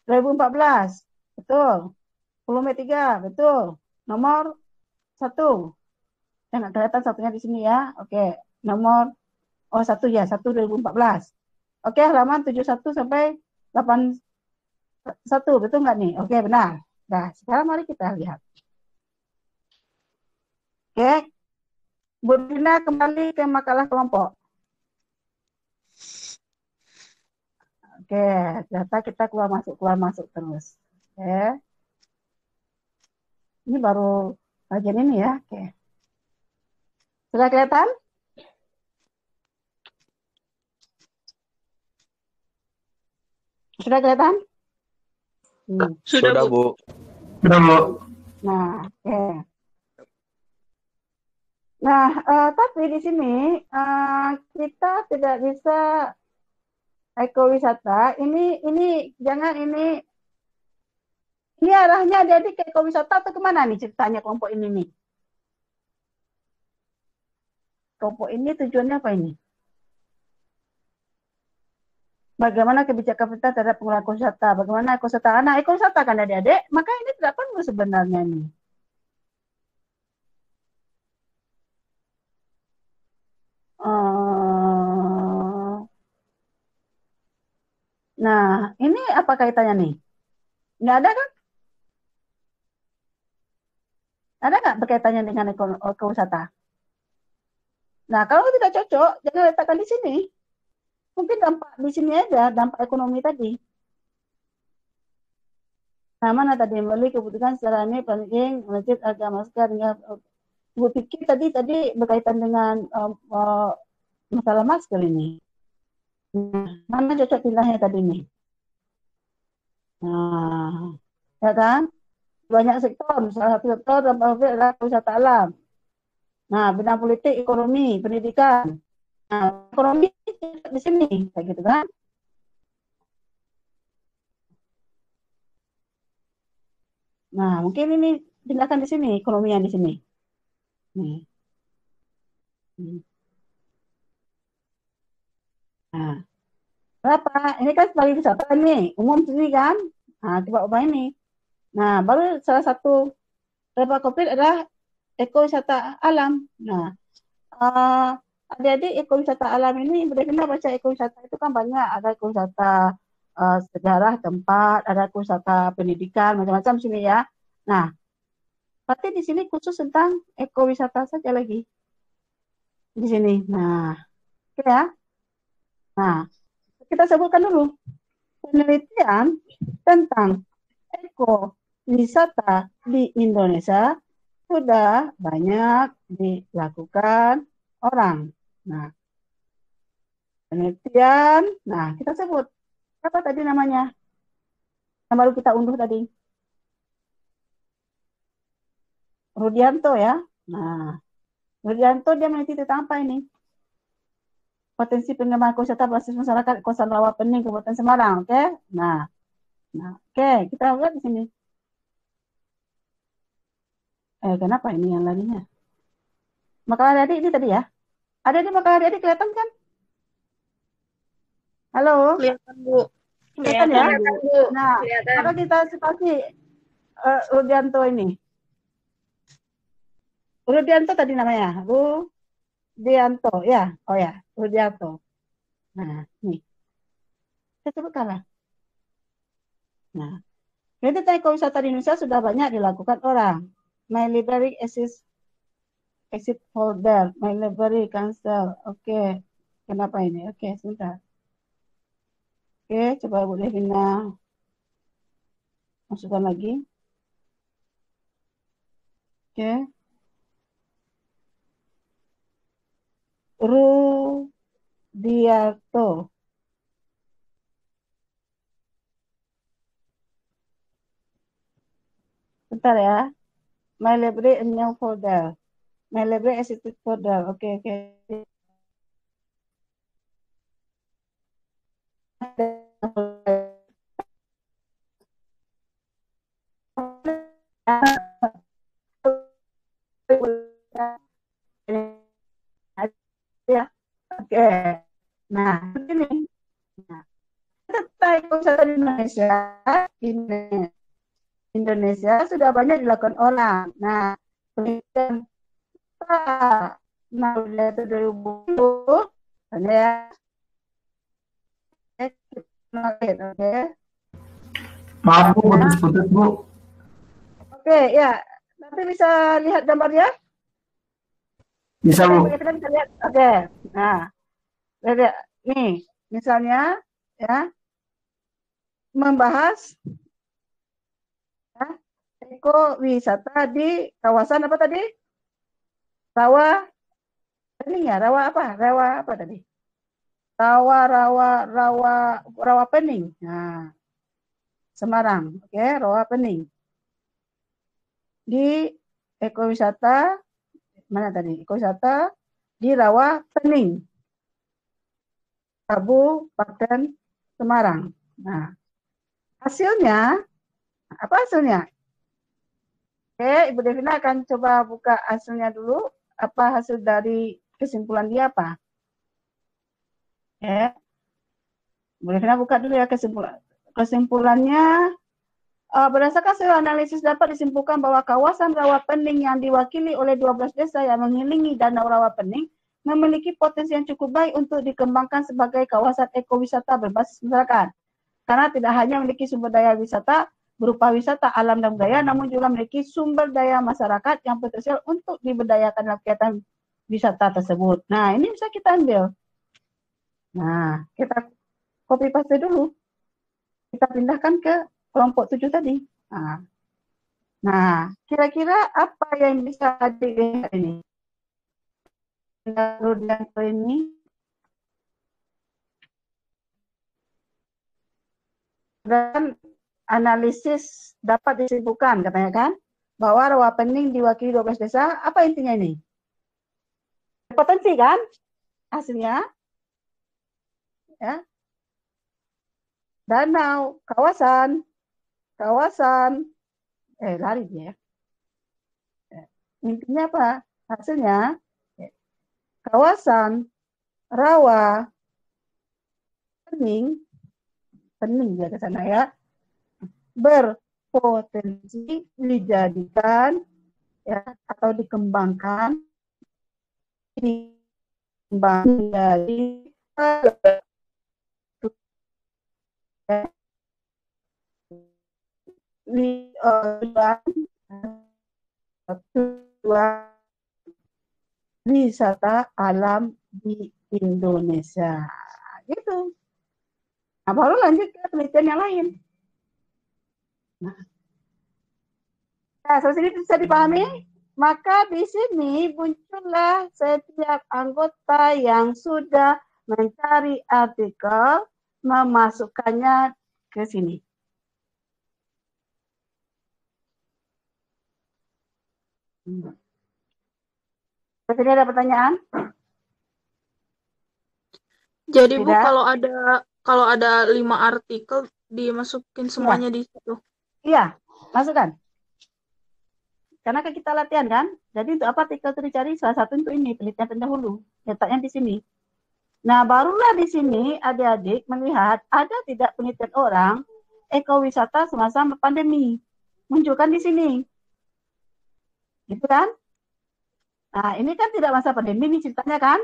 2014. Betul. Volume 3. Betul. Nomor 1. Jangan kelihatan satunya di sini ya. Oke. nomor 1 2014. Oke, halaman 71 sampai 81, betul nggak nih? Oke, benar. Nah, sekarang mari kita lihat. Oke, Bu Dina kembali ke makalah kelompok. Oke, data kita keluar masuk terus. Oke. Ini baru bagian ini ya. Oke. Sudah kelihatan? Sudah kelihatan? Sudah, Sudah, Bu. Bu. Sudah, Bu. Nah, oke. Nah, tapi di sini kita tidak bisa ekowisata. Ini jangan ini arahnya jadi ke ekowisata atau kemana nih ceritanya kelompok ini nih? Kelompok ini tujuannya apa ini? Bagaimana kebijakan pemerintah terhadap penggunaan ekowisata? Bagaimana ekowisata? Nah, ekowisata kan adik-adik, maka ini tidak perlu sebenarnya nih. Nah, ini apa kaitannya nih? Nggak ada kan? Ada nggak berkaitannya dengan ekowisata? Nah, kalau tidak cocok, jangan letakkan di sini. Mungkin dampak di sini aja, dampak ekonomi tadi. Nah, mana tadi? Membeli kebutuhan secara ini penting, masjid, harga masker, Ibu pikir tadi berkaitan dengan masalah masker ini. Nah, mana cocok pindahnya tadi nih? Nah, ya kan? Banyak sektor, salah satu sektor adalah wisata alam. Nah, bidang politik, ekonomi, pendidikan. Nah, ekonomi di sini, kayak gitu kan? Nah, mungkin ini pindahkan di sini, ekonomi yang di sini. Nih. Nah, berapa? Ini kan sebagai wisata nih, umum sini kan? Nah, coba ubah ini. Nah, baru salah satu level COVID adalah ekowisata alam. Nah, adik-adik ekowisata alam ini benar-benar baca ekowisata itu kan banyak. Ada ekowisata sejarah tempat, ada ekowisata pendidikan, macam-macam sini ya. Nah, berarti di sini khusus tentang ekowisata saja lagi. Di sini. Nah, oke ya. Nah, kita sebutkan dulu penelitian tentang ekowisata di Indonesia sudah banyak dilakukan orang. Nah, penelitian, nah kita sebut apa tadi namanya? Yang baru kita unduh tadi. Rudianto ya. Nah, Rudianto dia meneliti tentang apa ini? Potensi pengembangan ekowisata basis masyarakat kawasan rawa pening Kabupaten Semarang, oke? Nah, oke, kita lihat di sini. Kenapa ini yang lainnya? Makalah adik ini tadi ya. Ada di makalah adik kelihatan kan? Halo? Kelihatan, Bu. Kelihatan ya? Bu. Nah, kalau kita spasi Rudianto ini. Rudianto tadi namanya. Rudianto, ya. Oh ya, Rudianto. Nah, nih. Saya sebutkan lah. Nah, jadi ekowisata di Indonesia sudah banyak dilakukan orang. My library exit folder, my library cancel. Oke. Kenapa ini? Oke, sebentar. Oke, coba Bu Devina masukkan lagi. Oke. Rudianto. Bentar ya. My library a new folder. My library exit folder. Oke. Ya. Oke. Nah, begini. Nah, tentang ekowisata di Indonesia sudah banyak dilakukan orang. Nah, penelitian Nah, udah itu 2020. Ya. Oke, oke. Maaf Bu, Ya. putus-putus Bu. Oke, ya. Nanti bisa lihat gambarnya? Bisa Oke, Bu. kita bisa lihat. Oke. Nah, lihat. Nih, misalnya ya, membahas ya, ekowisata di kawasan apa tadi? Rawa Pening ya, Rawa apa tadi? Rawa Pening. Nah, Semarang. Oke, Rawa Pening. Di ekowisata mana tadi? Ekowisata di Rawa Pening, Kabupaten Semarang. Nah, hasilnya apa hasilnya? Oke, Ibu Devina akan coba buka hasilnya dulu. Apa hasil dari kesimpulan dia apa? Ya, Ibu Devina buka dulu ya kesimpulannya. Berdasarkan hasil analisis dapat disimpulkan bahwa kawasan Rawa Pening yang diwakili oleh 12 desa yang mengelilingi Danau Rawa Pening memiliki potensi yang cukup baik untuk dikembangkan sebagai kawasan ekowisata berbasis masyarakat. Karena tidak hanya memiliki sumber daya wisata berupa wisata alam dan budaya, namun juga memiliki sumber daya masyarakat yang potensial untuk diberdayakan dalam kegiatan wisata tersebut. Nah, ini bisa kita ambil. Nah, kita copy paste dulu. Kita pindahkan ke kelompok 7 tadi. Nah, kira-kira apa yang bisa dilihat ini? Rudianto ini dan analisis dapat disimpulkan katanya kan bahwa Rawa Pening diwakili 12 desa. Apa intinya ini? Potensi kan hasilnya ya. Danau, kawasan lari dia. Intinya apa? Hasilnya kawasan Rawa Pening dia ke sana ya, berpotensi dijadikan ya atau dikembangkan dari wisata alam di Indonesia. Gitu. Nah, baru lanjut ke penelitian yang lain. Nah, sampai sini bisa dipahami? Maka di sini muncullah setiap anggota yang sudah mencari artikel, memasukkannya ke sini. Jadi ada pertanyaan? Jadi Bu, Tidak? kalau ada 5 artikel dimasukin semuanya di situ. Iya, masukkan. Karena kita latihan kan, jadi untuk apa artikel itu dicari? Salah satu untuk ini, penelitian pendahulu. Letaknya di sini. Nah, barulah di sini adik-adik melihat ada tidak penelitian orang ekowisata semasa pandemi. Munculkan di sini. Gitu kan? Nah, ini kan tidak masa pandemi nih ceritanya kan?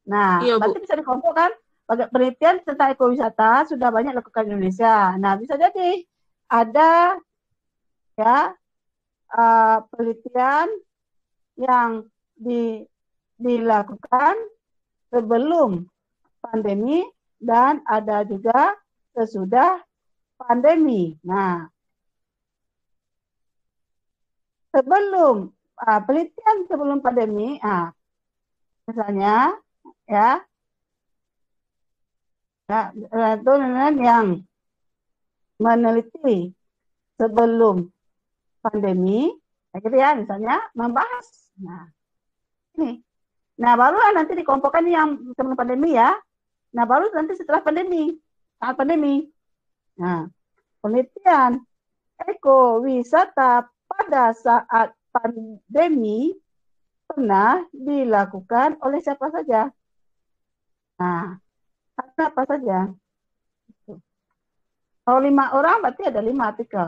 Nah, Iya, berarti Bu. bisa dikelompokkan. Penelitian tentang ekowisata sudah banyak dilakukan di Indonesia. Nah, bisa jadi ada ya penelitian yang dilakukan sebelum pandemi dan ada juga sesudah pandemi. Nah, sebelum penelitian sebelum pandemi, misalnya ya itu yang meneliti sebelum pandemi, gitu ya, misalnya membahas. Nah, ini. Nah, baru nanti dikelompokkan yang sebelum pandemi ya. Nah, baru nanti setelah pandemi, saat pandemi. Nah, penelitian ekowisata pada saat pandemi pernah dilakukan oleh siapa saja. Nah, apa saja. Kalau 5 orang berarti ada 5 artikel.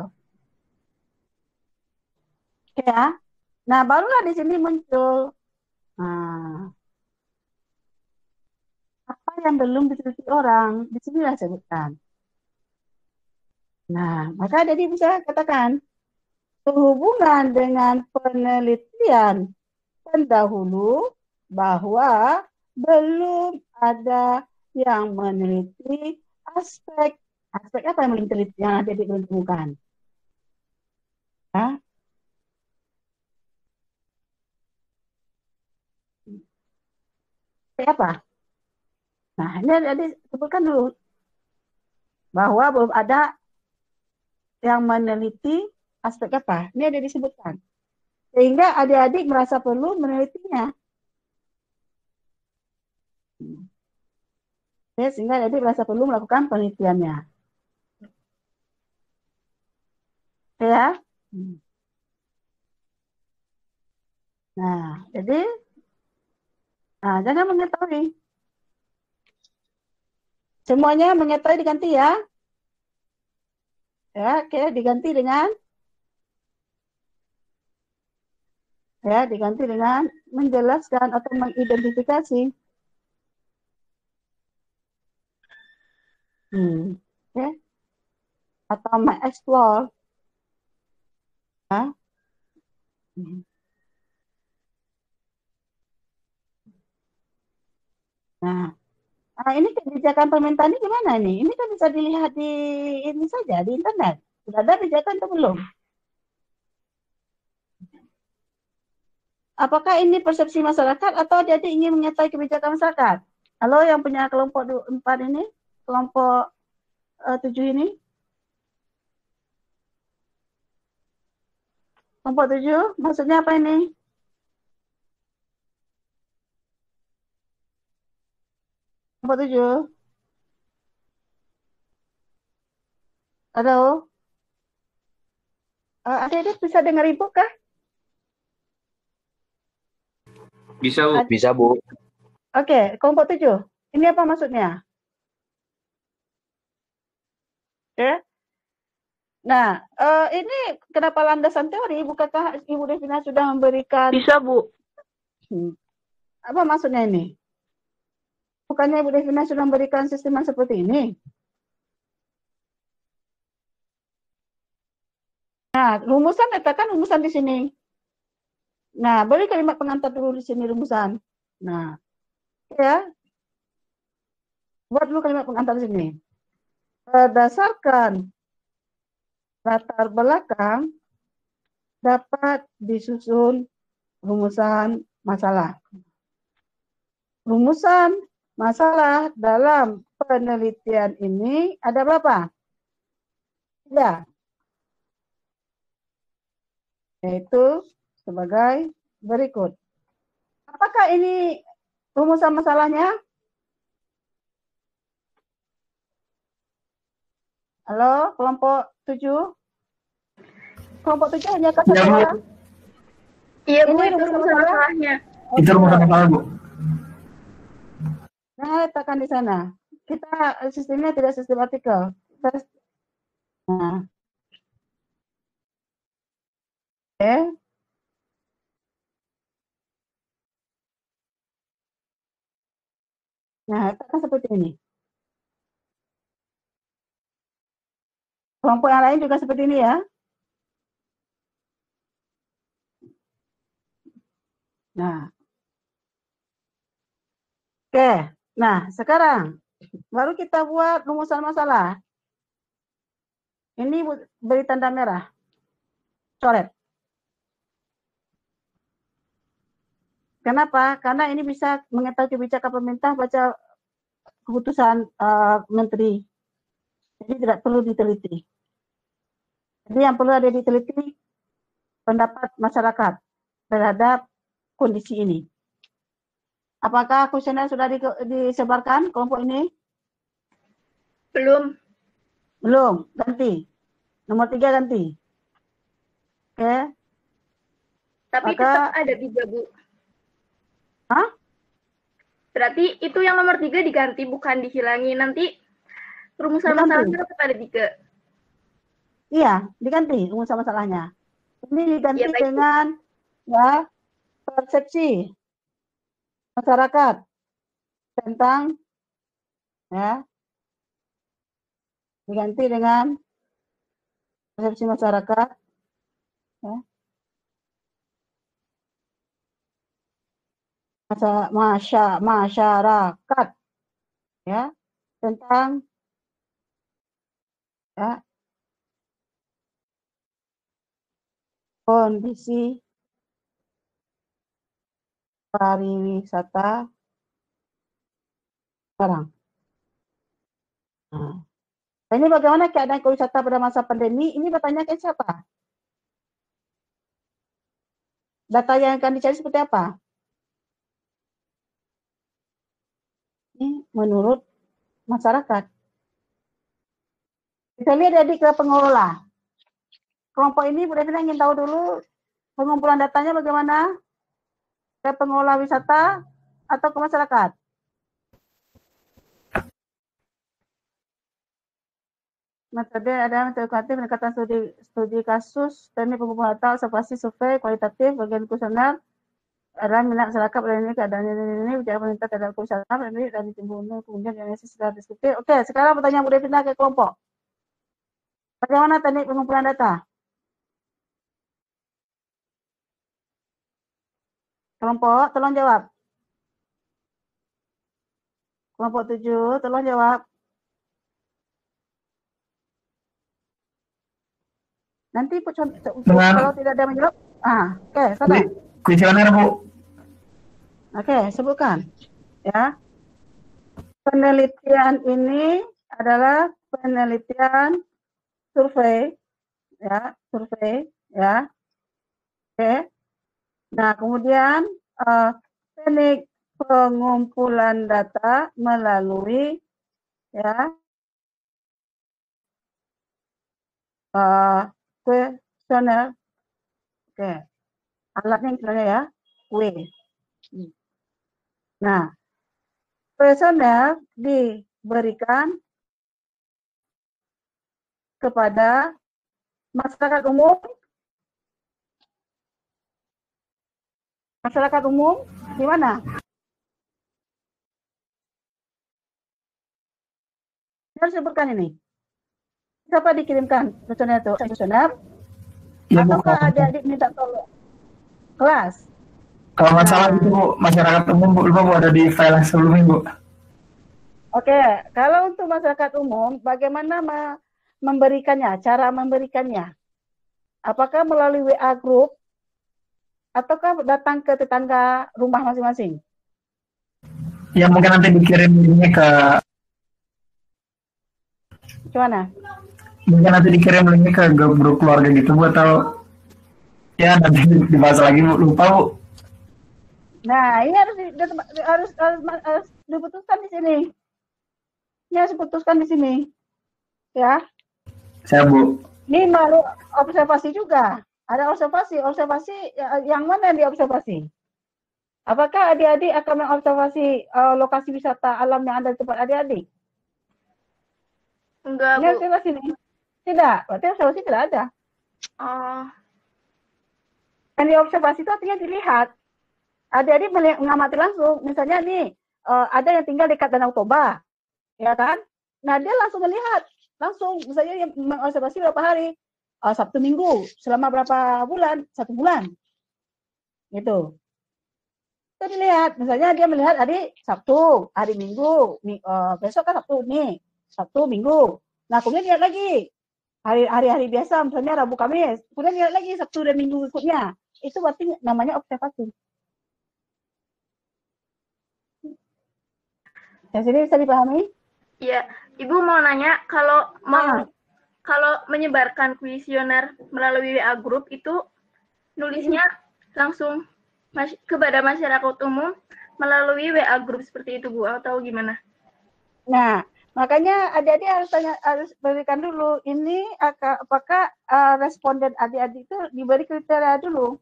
Ya. Nah, barulah di sini muncul Nah, apa yang belum diteliti orang, di sinilah sebutkan. Nah, maka jadi bisa katakan sehubungan dengan penelitian pendahulu bahwa belum ada yang meneliti aspek apa yang belum diteliti, yang ada belum ditemukan. Ya. Aspek apa? Nah, ini jadi sebutkan dulu bahwa belum ada yang meneliti aspek apa. Ini ada disebutkan. Sehingga adik-adik merasa perlu menelitinya. Ya, sehingga adik merasa perlu melakukan penelitiannya. Ya. Nah, jadi jangan mengetahui. Semuanya mengetahui diganti ya. Ya, oke, diganti dengan menjelaskan atau mengidentifikasi. Ya. Atau mengeksplor. Ya. Nah, ini kebijakan pemerintah ini gimana nih? Ini kan bisa dilihat di ini saja, di internet. Sudah ada kebijakan atau belum? Apakah ini persepsi masyarakat atau jadi ingin menyertai kebijakan masyarakat? Halo, yang punya kelompok 4 ini, kelompok 7 ini? Kelompok 7, maksudnya apa ini? Kelompok 7? Halo? Adik-adik bisa dengar Ibu kah? Bisa, Bu. Bisa, Bu. Oke, kelompok 7. Ini apa maksudnya? Oke. Nah, ini kenapa landasan teori? Bukankah Ibu Devina sudah memberikan... Bisa, Bu. Apa maksudnya ini? Bukannya Ibu Devina sudah memberikan sistem yang seperti ini? Nah, rumusan, letakkan rumusan di sini. Nah, beri kalimat pengantar dulu di sini rumusan. Nah, ya. Buat dulu kalimat pengantar di sini. Berdasarkan latar belakang dapat disusun rumusan masalah. Rumusan masalah dalam penelitian ini ada berapa? 3. Yaitu sebagai berikut. Apakah ini rumusan masalahnya? Halo, kelompok 7? Kelompok 7 hanya satu orang? Iya, Bu, Ini itu rumusan masalahnya. Itu rumusan masalah, Bu. Nah, letakkan di sana. Kita sistemnya tidak sistem artikel. Nah. Oke. Nah, letakkan seperti ini. Kelompok yang lain juga seperti ini ya. Nah. Oke. Nah, sekarang baru kita buat rumusan masalah. Ini beri tanda merah. Coret. Kenapa? Karena ini bisa mengetahui kebijakan pemerintah baca keputusan menteri. Jadi tidak perlu diteliti. Jadi yang perlu ada diteliti pendapat masyarakat terhadap kondisi ini. Apakah kuesioner sudah disebarkan kelompok ini? Belum. Belum, ganti. Nomor 3 ganti. Oke. Tapi tetap ada 3, Bu. Hah? Berarti itu yang nomor 3 diganti, bukan dihilangi. Nanti rumusan masalahnya tetap ada 3. Iya, diganti rumusan masalahnya. Ini diganti Ya, dengan ya persepsi. masyarakat tentang ya diganti dengan persepsi masyarakat ya. Masyarakat ya tentang ya kondisi pariwisata sekarang. Nah, ini bagaimana keadaan pariwisata pada masa pandemi? Ini bertanya ke siapa? Data yang akan dicari seperti apa? Ini menurut masyarakat. Kita lihat adik ke pengelola. Kelompok ini benar-benar ingin tahu dulu pengumpulan datanya bagaimana? Ke pengelola wisata atau ke masyarakat? Metode ada metode kuantitatif, pendekatan studi kasus, teknik pengumpulan data, observasi, survei, kualitatif, bagian kuesioner, adalah minat masyarakat pada ini keadaan ini bicara pemerintah terhadap kewisata ini dan timbulnya kemudian analisis secara deskriptif. Oke, sekarang pertanyaan boleh pindah ke kelompok. Bagaimana teknik pengumpulan data? Kelompok, tolong jawab. Kelompok 7, tolong jawab. Nanti kalau tidak ada menjawab, oke, sabar. Kuesioner, Bu. Oke, sebutkan. Ya. Penelitian ini adalah penelitian survei, ya, ya. Oke. Nah, kemudian teknik pengumpulan data melalui ya kuesioner. Oke. Alatnya sebenarnya ya, kue. Nah, kuesioner diberikan kepada masyarakat umum. Masyarakat umum di mana? Saya harus sebutkan ini. Siapa dikirimkan kuesioner itu? Kuesioner? Ya, ataukah adik-adik minta tolong? Kelas? Kalau nggak salah itu Bu, masyarakat umum Bu, lupa Bu, ada di file yang sebelumnya Bu. Oke, kalau untuk masyarakat umum, bagaimana memberikannya, cara memberikannya? Apakah melalui WA group, ataukah datang ke tetangga rumah masing-masing? Ya mungkin nanti dikirim linknya ke... Gimana? Mungkin nanti dikirim linknya ke grup keluarga gitu Bu, atau... Ya nanti dibahas lagi Bu, lupa Bu. Nah, ini harus diputuskan di sini. Ini harus diputuskan di sini. Ya. Saya Bu. Ini baru observasi juga. Ada observasi yang mana yang diobservasi? Apakah adik-adik akan mengobservasi lokasi wisata alam yang ada di tempat adik-adik? Enggak, ini Bu. Observasi nih. Tidak, berarti observasi tidak ada. Yang diobservasi itu artinya dilihat. Adik-adik mengamati langsung. Misalnya nih, ada yang tinggal dekat Danau Toba, ya kan? Nah, dia langsung melihat. Langsung, misalnya yang mengobservasi berapa hari? Sabtu Minggu, selama berapa bulan? 1 bulan. Gitu. Itu dilihat. Misalnya dia melihat hari Sabtu, hari Minggu, besok kan Sabtu nih, Sabtu, Minggu. Nah, kemudian lihat lagi. Hari-hari biasa, misalnya Rabu, Kamis. Kemudian lihat lagi Sabtu dan Minggu berikutnya. Itu berarti namanya observasi. Yang sini bisa dipahami? Iya, Ibu mau nanya kalau menyebarkan kuesioner melalui WA group itu nulisnya langsung kepada masyarakat umum melalui WA group seperti itu Bu, atau gimana? Nah, makanya adik-adik harus berikan dulu ini apakah responden adik-adik itu diberi kriteria dulu.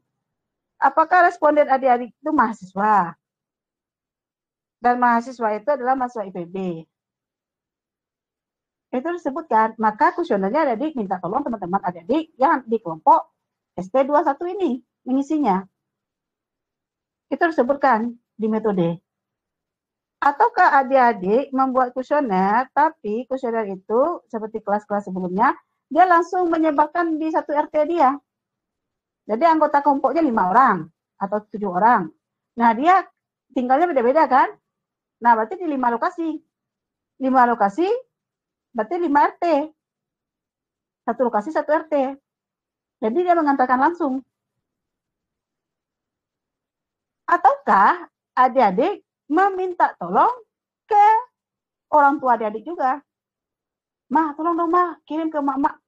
Apakah responden adik-adik itu mahasiswa? Dan mahasiswa itu adalah mahasiswa IPB. Itu disebutkan, maka kuesionernya adik minta tolong teman-teman adik-adik yang di kelompok SP21 ini mengisinya. Itu disebutkan di metode. Ataukah adik-adik membuat kuesioner, tapi kuesioner itu seperti kelas-kelas sebelumnya, dia langsung menyebarkan di satu RT dia. Jadi anggota kelompoknya 5 orang atau 7 orang. Nah, dia tinggalnya beda-beda kan? Nah, berarti di 5 lokasi. 5 lokasi berarti 5 RT. Satu lokasi, satu RT. Jadi dia mengantarkan langsung. Ataukah adik-adik meminta tolong ke orang tua adik-adik juga. Ma, tolong dong Ma, kirim ke mak-mak.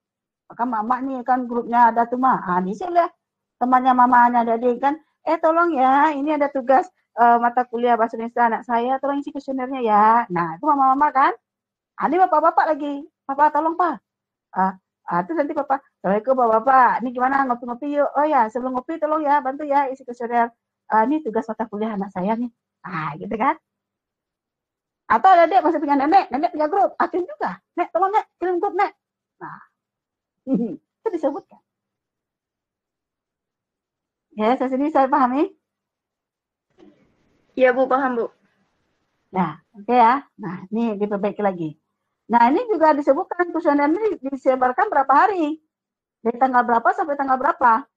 Maka mak-mak nih kan grupnya ada tuh Ma. Di sini lah temannya mamanya adik-adik kan. Tolong ya, ini ada tugas mata kuliah bahasa Indonesia anak saya, tolong isi kuesionernya ya. Nah, itu mama-mama kan. Ini bapak-bapak lagi. Papa tolong Pak. Itu nanti Papa, Assalamualaikum Bapak-bapak. Ini gimana ngopi-ngopi yuk. Oh ya, sebelum ngopi tolong ya, bantu ya isi kuesioner. Ini tugas mata kuliah anak saya nih. Gitu kan. Atau ada dia masih punya nenek punya grup, kirim juga. Nek, tolong Nek, kirim grup Nek. Nah, itu disebutkan. Ya, sini saya pahami. Iya Bu, paham Bu. Nah, oke ya. Nah, ini diperbaiki lagi. Nah, ini juga disebutkan kuesioner ini disebarkan berapa hari. Dari tanggal berapa sampai tanggal berapa.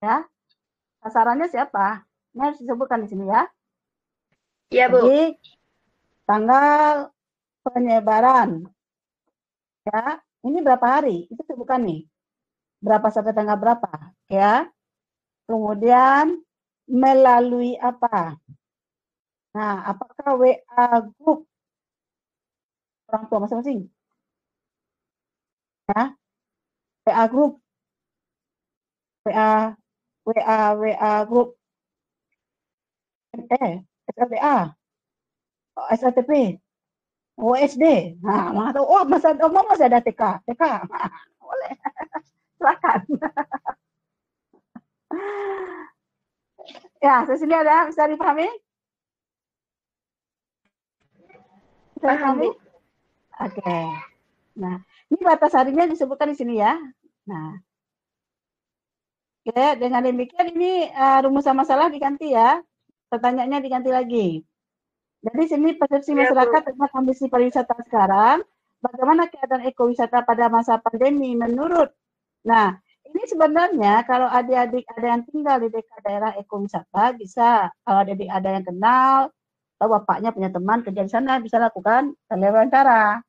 Ya, sasarannya siapa? Ini harus disebutkan di sini ya. Iya Bu. Jadi, tanggal penyebaran. Ya, ini berapa hari? Itu sebutkan nih. Berapa sampai tanggal berapa? Ya. Kemudian, melalui apa? Nah, apakah WA group orang tua masing-masing? Ya. WA group. WA group. SLTA. SLTP. OSD. Nah, mana tahu, masih ada TK. Boleh. Silakan. Ya, sini ada, bisa dipahami? Bisa dipahami? Oke. Nah, ini batas harinya disebutkan di sini ya. Nah, oke, dengan demikian ini rumusan masalah diganti ya. Pertanyaannya diganti lagi. Jadi sini persepsi masyarakat tentang kondisi pariwisata sekarang, bagaimana keadaan ekowisata pada masa pandemi menurut. Nah, ini sebenarnya kalau adik-adik ada yang tinggal di dekat daerah ekowisata, bisa kalau adik-adik ada yang kenal, atau bapaknya punya teman kerja di sana, bisa lakukan telewawancara.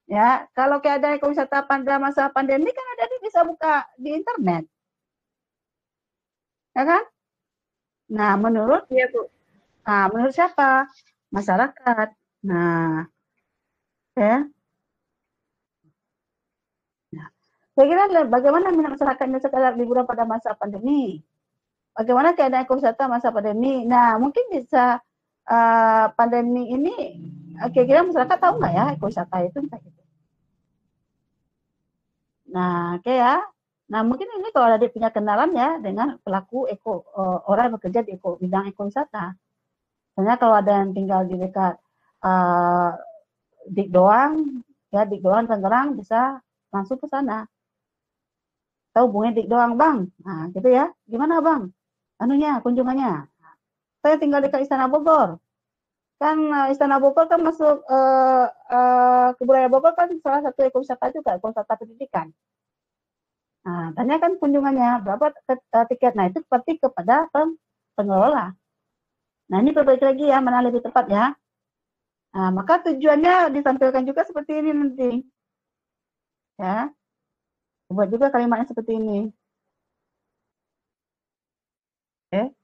Ya, kalau keadaan ekowisata pada masa pandemi kan adik-adik bisa buka di internet. Ya kan? Nah, menurut Iya Bu. Nah, menurut siapa? Masyarakat. Nah, ya. Nah, saya kira bagaimana minat masyarakat ini sekarang liburan pada masa pandemi? Bagaimana keadaan ekowisata masa pandemi? Nah, mungkin bisa pandemi ini, kira-kira masyarakat tahu nggak ya ekowisata itu? Nah, oke ya. Nah, mungkin ini kalau ada punya kenalan ya dengan pelaku orang yang bekerja di bidang ekowisata. Misalnya kalau ada yang tinggal di dekat Dik Doang, ya Dik Doang Tangerang bisa langsung ke sana. Tahu hubungi Dik Doang Bang, nah gitu ya. Gimana Bang? Kunjungannya. Saya tinggal dekat Istana Bogor. Kan Istana Bogor kan masuk Kebudayaan Bogor kan salah satu ekowisata juga, ekowisata pendidikan. Nah, tanyakan kunjungannya berapa tiket. Nah itu seperti kepada pengelola. Nah, ini perbaiki lagi ya, mana lebih tepat ya. Nah, maka tujuannya ditampilkan juga seperti ini nanti. Ya. Buat juga kalimatnya seperti ini. Oke.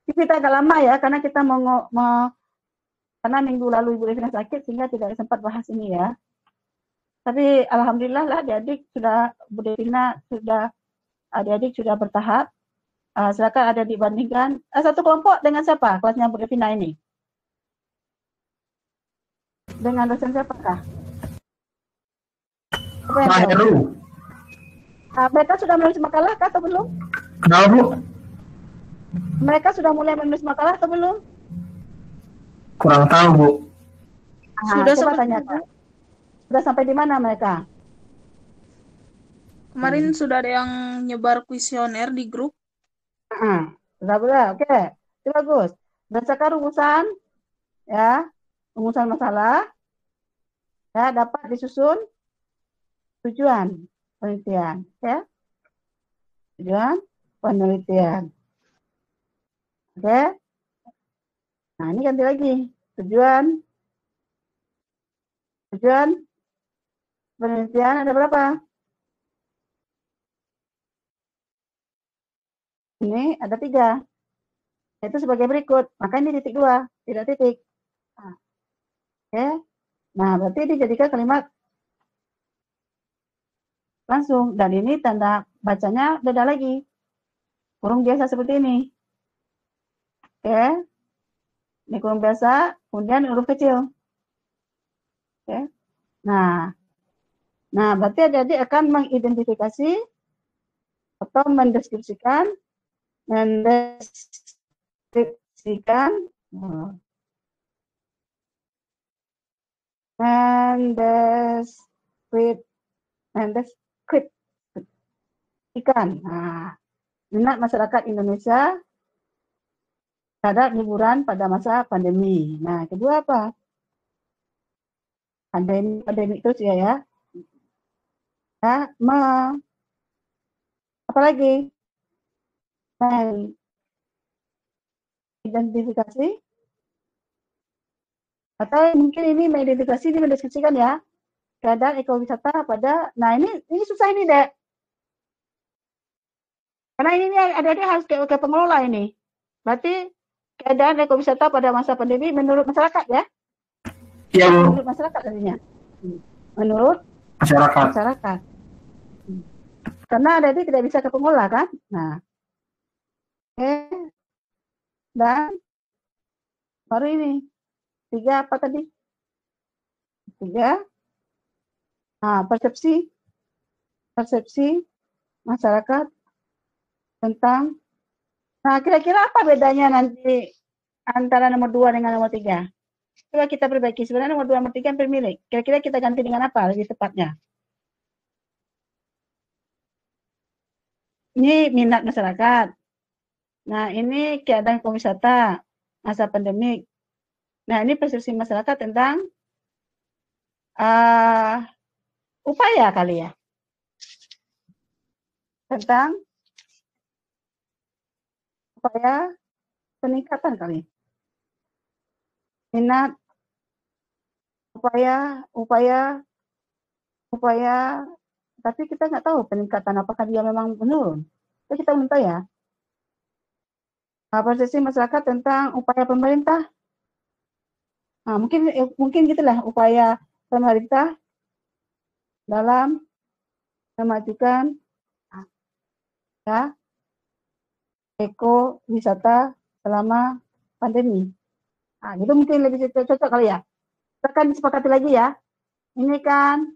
Ini kita agak lama ya, karena kita karena minggu lalu Ibu Devina sakit, sehingga tidak sempat bahas ini ya. Tapi alhamdulillah lah, adik-adik sudah, Bu Devina adik-adik sudah bertahap. Silakan ada dibandingkan satu kelompok dengan siapa kelasnya Bu Devina ini? Dengan dosen siapakah? Heru. Mereka sudah menulis makalah atau belum? Kenapa Bu? Mereka sudah mulai menulis makalah atau belum? Kurang tahu Bu. Sudah Coba sampai tanyakan. Sudah sampai di mana mereka? Kemarin sudah ada yang nyebar kuesioner di grup. Sudah, oke. Itu bagus. berdasarkan rumusan, ya, rumusan masalah, ya, dapat disusun tujuan penelitian, ya, tujuan penelitian. Oke, nah ini ganti lagi tujuan penelitian ada berapa? Ini ada 3, yaitu sebagai berikut. Maka ini titik 2, tidak titik. Nah, oke, nah berarti dijadikan kalimat langsung, dan ini tanda bacanya beda lagi, kurung biasa seperti ini. Oke, ini kurung biasa, kemudian huruf kecil. Oke, nah berarti adik-adik akan mengidentifikasi atau mendeskripsikan mendeskripsikan. Nah, minat masyarakat Indonesia terhadap liburan pada masa pandemi. Nah, kedua apa? Pandemi terus ya. Ya, apalagi? Identifikasi atau mungkin ini mengidentifikasi, ini mendeskripsikan ya keadaan ekowisata pada, nah ini susah ini dek, karena ini adik-adik harus ke pengelola ini. Berarti keadaan ekowisata pada masa pandemi menurut masyarakat ya? Iya, Bu. Menurut masyarakat tadinya. Menurut masyarakat. Karena adik-adik tidak bisa ke pengelola kan? Nah, oke. Dan baru ini 3 apa tadi? 3. Nah, persepsi masyarakat tentang, nah kira-kira apa bedanya nanti antara nomor 2 dengan nomor 3? Coba kita perbaiki. Sebenarnya nomor 2 nomor 3 hampir mirip. Kira-kira kita ganti dengan apa lebih tepatnya? Ini minat masyarakat. Nah, ini keadaan ekowisata masa pandemik. Nah, ini persepsi masyarakat tentang upaya kali ya. Tentang upaya peningkatan kali. Minat, upaya, tapi kita nggak tahu peningkatan apakah dia memang menurun. Itu kita belum tahu ya. Persepsi masyarakat tentang upaya pemerintah. Nah, mungkin gitulah upaya pemerintah dalam memajukan ya ekowisata selama pandemi. Nah, itu mungkin lebih cocok kali ya. Kita kan disepakati lagi ya. Ini kan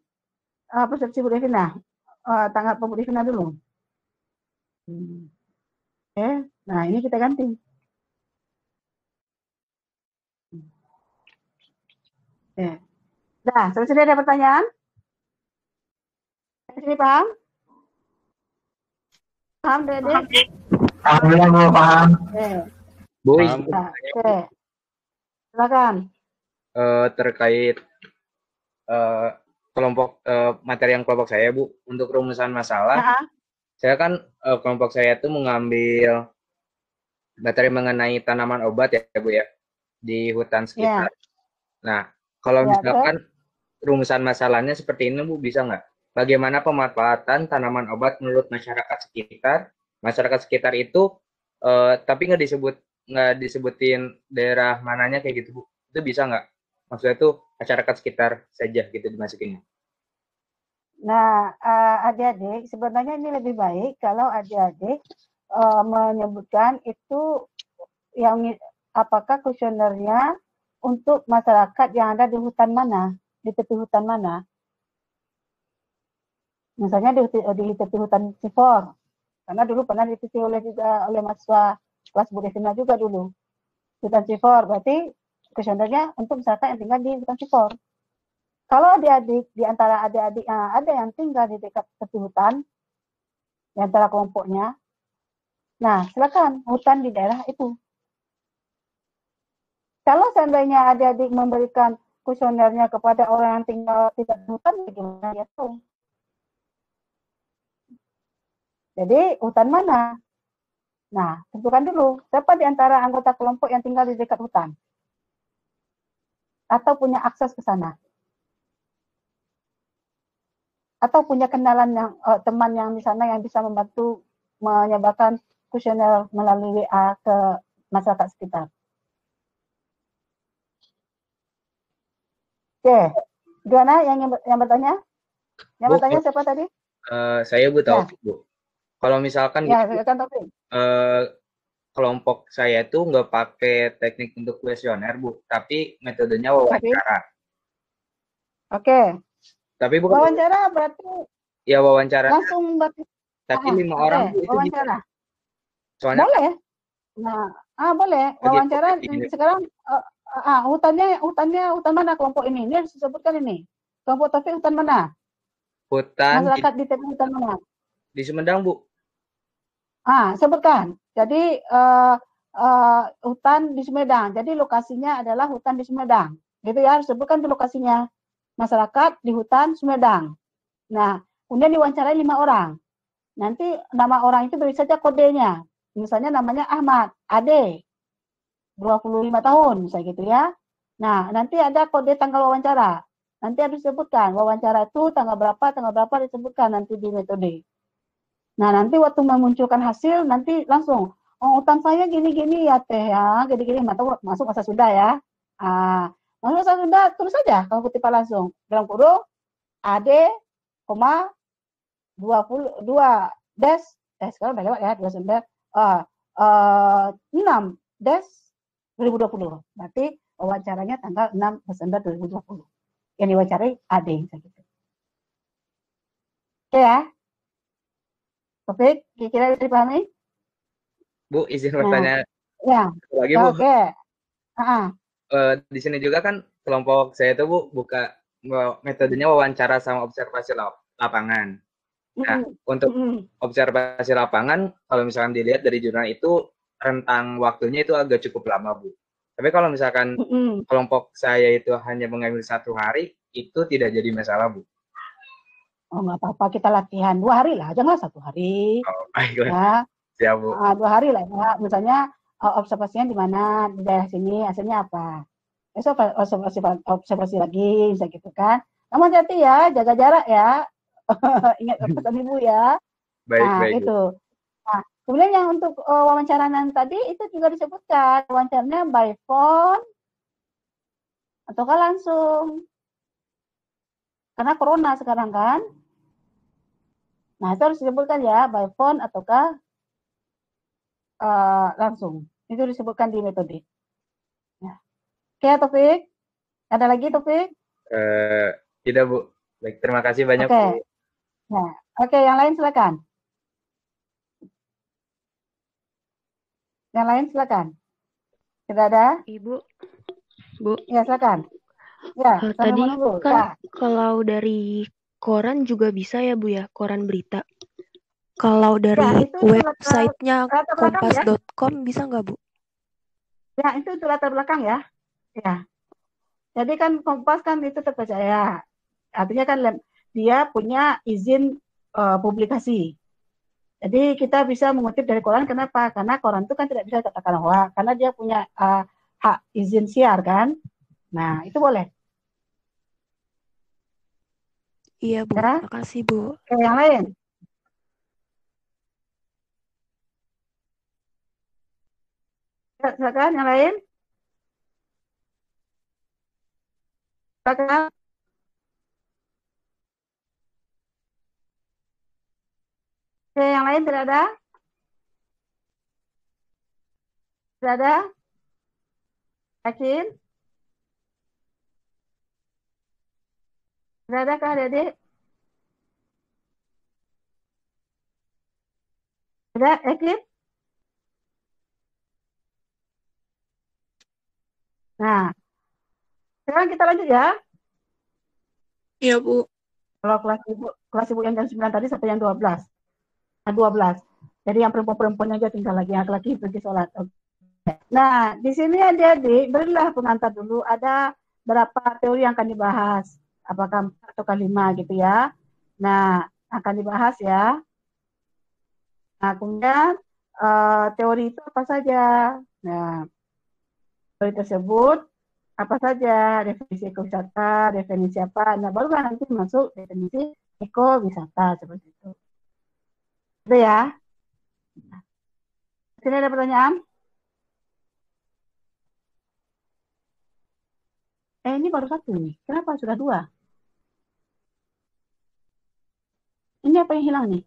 persepsi Bu Devina. Tanggap Bu Devina dulu. Oke, nah ini kita ganti. Oke. Nah, selesai ada pertanyaan? Sini paham? Paham, Dede? Alhamdulillah, Bu, paham. Oke. Bu, Oke. Silakan. Terkait kelompok materi yang kelompok saya, Bu, untuk rumusan masalah, saya kan kelompok saya itu mengambil materi mengenai tanaman obat ya, Bu ya, di hutan sekitar. Nah, kalau misalkan rumusan masalahnya seperti ini, Bu, bisa nggak? Bagaimana pemanfaatan tanaman obat menurut masyarakat sekitar? Masyarakat sekitar itu, tapi nggak disebutin daerah mananya kayak gitu, Bu. Itu bisa nggak? Maksudnya itu masyarakat sekitar saja gitu dimasukinnya. Nah, adik-adik, sebenarnya ini lebih baik kalau adik-adik menyebutkan itu yang apakah kuesionernya untuk masyarakat yang ada di hutan mana, di tepi hutan mana. Misalnya di tepi hutan Cifor, karena dulu pernah dititi oleh mahasiswa kelas Bu Devina juga dulu. Hutan Cifor, berarti kuesionernya untuk masyarakat yang tinggal di hutan Cifor. Kalau adik-adik, di antara adik-adik ada yang tinggal di dekat tepi hutan, di antara kelompoknya, nah silakan hutan di daerah itu. Kalau seandainya adik-adik memberikan kuesionernya kepada orang yang tinggal tidak di hutan, bagaimana dia tahu? Jadi hutan mana? Nah, tentukan dulu siapa di antara anggota kelompok yang tinggal di dekat hutan atau punya akses ke sana, atau punya kenalan yang teman yang di sana yang bisa membantu menyebarkan kuesioner melalui WA ke masyarakat sekitar. Oke, gimana yang bertanya? Yang bertanya siapa tadi? Saya Bu Taufik, Bu. Kalau misalkan ya, gitu, kan Taufik. Kelompok saya itu nggak pakai teknik untuk kuesioner, Bu, tapi metodenya wawancara. Oke. Tapi bukan wawancara berarti ya wawancara. Langsung berarti. Tapi 5 orang Bu, itu wawancara. Bisa. Soalnya boleh. Nah, boleh. Wawancara sekarang hutan mana kelompok ini? Ini disebutkan ini. Kelompok Taufik hutan mana? Hutan masyarakat di TPU hutan mana? Di Sumedang, Bu. Sebutkan. Jadi hutan di Sumedang. Jadi lokasinya adalah hutan di Sumedang. Gitu ya, harus sebutkan di lokasinya. Masyarakat di hutan Sumedang. Nah, kemudian diwawancarai 5 orang. Nanti nama orang itu beri saja kodenya. Misalnya namanya Ahmad, Ade, 25 tahun, misalnya gitu ya. Nah, nanti ada kode tanggal wawancara. Nanti harus disebutkan, wawancara itu tanggal berapa disebutkan nanti di metode. Nah, nanti waktu memunculkan hasil, nanti langsung, hutan saya gini-gini ya teh ya, gini-gini, masuk masa sudah ya. Masuk masa sudah, terus saja kalau kutipan langsung. Dalam kurung, Ade, 22 des, sekarang udah lewat ya, 29, 6 des 2020. Berarti wawancaranya tanggal 6 Desember 2020. Yang diwawancarai Ade. Gitu. Oke ya. Topik, kira-kira dipahami? Bu, izin bertanya lagi, Bu. Oke. Di sini juga kan kelompok saya itu, Bu, buka metodenya wawancara sama observasi lapangan. Nah, untuk observasi lapangan, kalau misalkan dilihat dari jurnal itu, rentang waktunya itu agak cukup lama, Bu. Tapi kalau misalkan kelompok saya itu hanya mengambil 1 hari, itu tidak jadi masalah, Bu. Oh, nggak apa-apa, kita latihan 2 hari lah, jangan 1 hari. Baiklah. Ya, Bu. 2 hari lah ya. Misalnya observasinya di mana, di daerah sini, hasilnya apa. Besok observasi lagi, bisa gitu kan. Kamu hati-hati ya, jaga jarak ya. Ingat pesan Ibu ya. Baik. Itu. Nah, kemudian yang untuk wawancaran tadi itu juga disebutkan wawancaranya by phone ataukah langsung. Karena corona sekarang kan. Nah, itu harus disebutkan ya by phone ataukah langsung. Itu disebutkan di metode. Ya. Oke, Taufik. Ada lagi, Taufik? Tidak, Bu. Baik, terima kasih banyak, Bu. Nah, oke, yang lain silakan. Yang lain silakan. Tidak ada? Ibu. Ya, silakan. Ya, tadi kan kalau dari koran juga bisa ya, Bu ya, koran berita. Kalau dari websitenya kompas.com bisa nggak, Bu? Ya, itu latar belakang ya. Ya. Jadi kan Kompas kan itu terpercaya. Artinya kan dia punya izin publikasi. Jadi kita bisa mengutip dari koran. Kenapa? Karena koran itu kan tidak bisa dikatakan hoax. Karena dia punya hak izin siar kan. Nah, itu boleh. Iya, Bu. Ya? Makasih, Bu. Oke, yang lain. Silakan, yang lain. Silakan. Oke, yang lain tidak ada? Tidak ada? Yakin? Tidak ada kah, adik-adik? Tidak, yakin? Nah, sekarang kita lanjut ya. Iya, Bu. Kalau kelas ibu yang jam 9 tadi sampai yang 12. Nah, 12. Jadi yang perempuan-perempuan aja tinggal lagi, yang laki-laki pergi sholat. Oke. Nah, di sini adik-adik berilah pengantar dulu. Ada berapa teori yang akan dibahas. Apakah 4 atau 5 gitu ya. Nah, akan dibahas ya. Nah, kemudian teori itu apa saja? Nah, teori tersebut apa saja? Definisi ekowisata, definisi apa? Nah, barulah nanti masuk definisi ekowisata seperti itu. Itu ya. Nah, sini ada pertanyaan? Ini baru 1 nih. Kenapa sudah 2? Ini apa yang hilang nih?